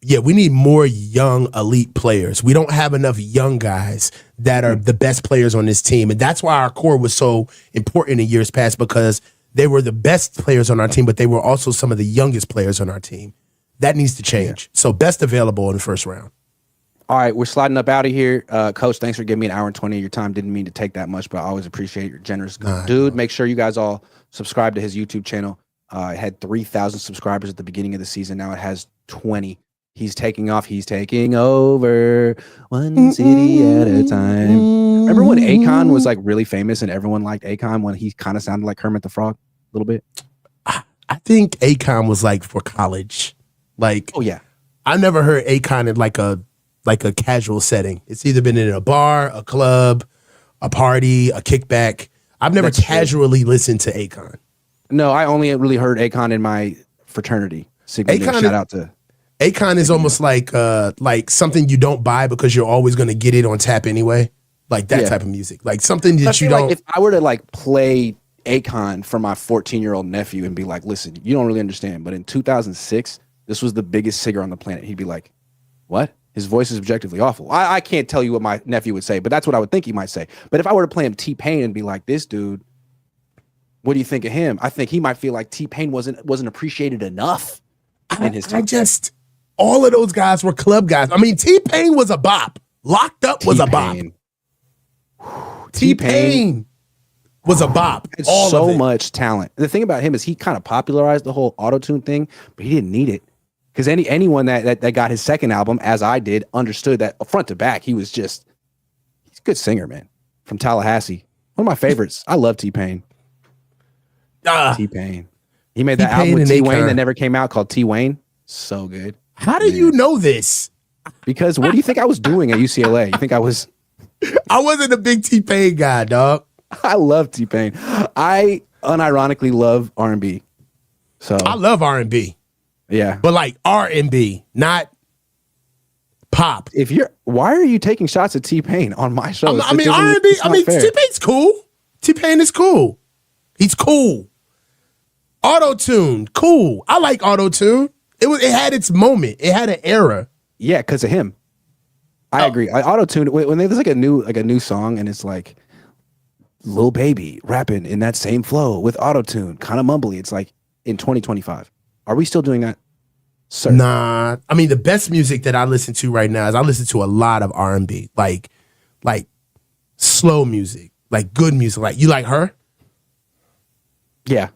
Yeah, we need more young elite players. We don't have enough young guys that are the best players on this team. And that's why our core was so important in years past, because they were the best players on our team, but they were also some of the youngest players on our team. That needs to change. Yeah. So best available in the first round. All right, we're sliding up out of here. Coach, thanks for giving me an hour and 20 of your time. Didn't mean to take that much, but I always appreciate your generous. Dude, make sure you guys all subscribe to his YouTube channel. It had 3,000 subscribers at the beginning of the season. Now it has 20. He's taking off. He's taking over one city at a time. Remember when Akon was like really famous and everyone liked Akon when he kind of sounded like Kermit the Frog a little bit? I think Akon was like for college. Like, oh yeah, I never heard Akon in like a casual setting. It's either been in a bar, a club, a party, a kickback. I've never casually listened to Akon. No, I only really heard Akon in my fraternity. Shout out to Akon is almost like something you don't buy because you're always going to get it on tap anyway. Like that type of music. Like something that you don't. Like if I were to like play Akon for my 14-year-old nephew and be like, listen, you don't really understand, but in 2006, this was the biggest singer on the planet. He'd be like, what? His voice is objectively awful. I can't tell you what my nephew would say, but that's what I would think he might say. But if I were to play him T-Pain and be like, this dude, what do you think of him? I think he might feel like T-Pain wasn't appreciated enough in his time. All of those guys were club guys. I mean, T-Pain was a bop. Locked Up was a bop. T-Pain was a bop. So much talent. The thing about him is he kind of popularized the whole auto-tune thing, but he didn't need it. Because anyone that got his second album, as I did, understood that front to back, he's a good singer, man. From Tallahassee. One of my favorites. I love T-Pain. T-Pain. He made that album with T-Wayne that never came out called T-Wayne. So good. How do you know this? Because what do you think I was doing at UCLA? You think I was... I wasn't a big T-Pain guy, dog. I love T-Pain. I unironically love R&B. So I love R&B. Yeah. But like R&B, not pop. Why are you taking shots at T-Pain on my show? I mean, R&B, T-Pain's cool. T-Pain is cool. He's cool. Auto-tune, cool. I like auto-tune. It had its moment. It had an era. Yeah, because of him. I agree. Auto-tune, when there's like a new song and it's like Lil Baby rapping in that same flow with auto-tune, kind of mumbly. It's like in 2025. Are we still doing that? Sir. Nah. I mean, the best music that I listen to right now is I listen to a lot of R&B, like slow music, like good music. Like, you like her? Yeah.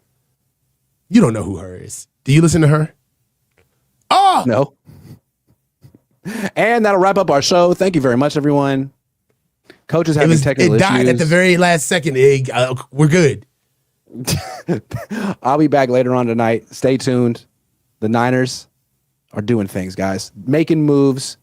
You don't know who her is. Do you listen to her? Oh! No. And that'll wrap up our show. Thank you very much, everyone. Coach is having technical issues. It died at the very last second. We're good. I'll be back later on tonight. Stay tuned. The Niners are doing things, guys. Making moves.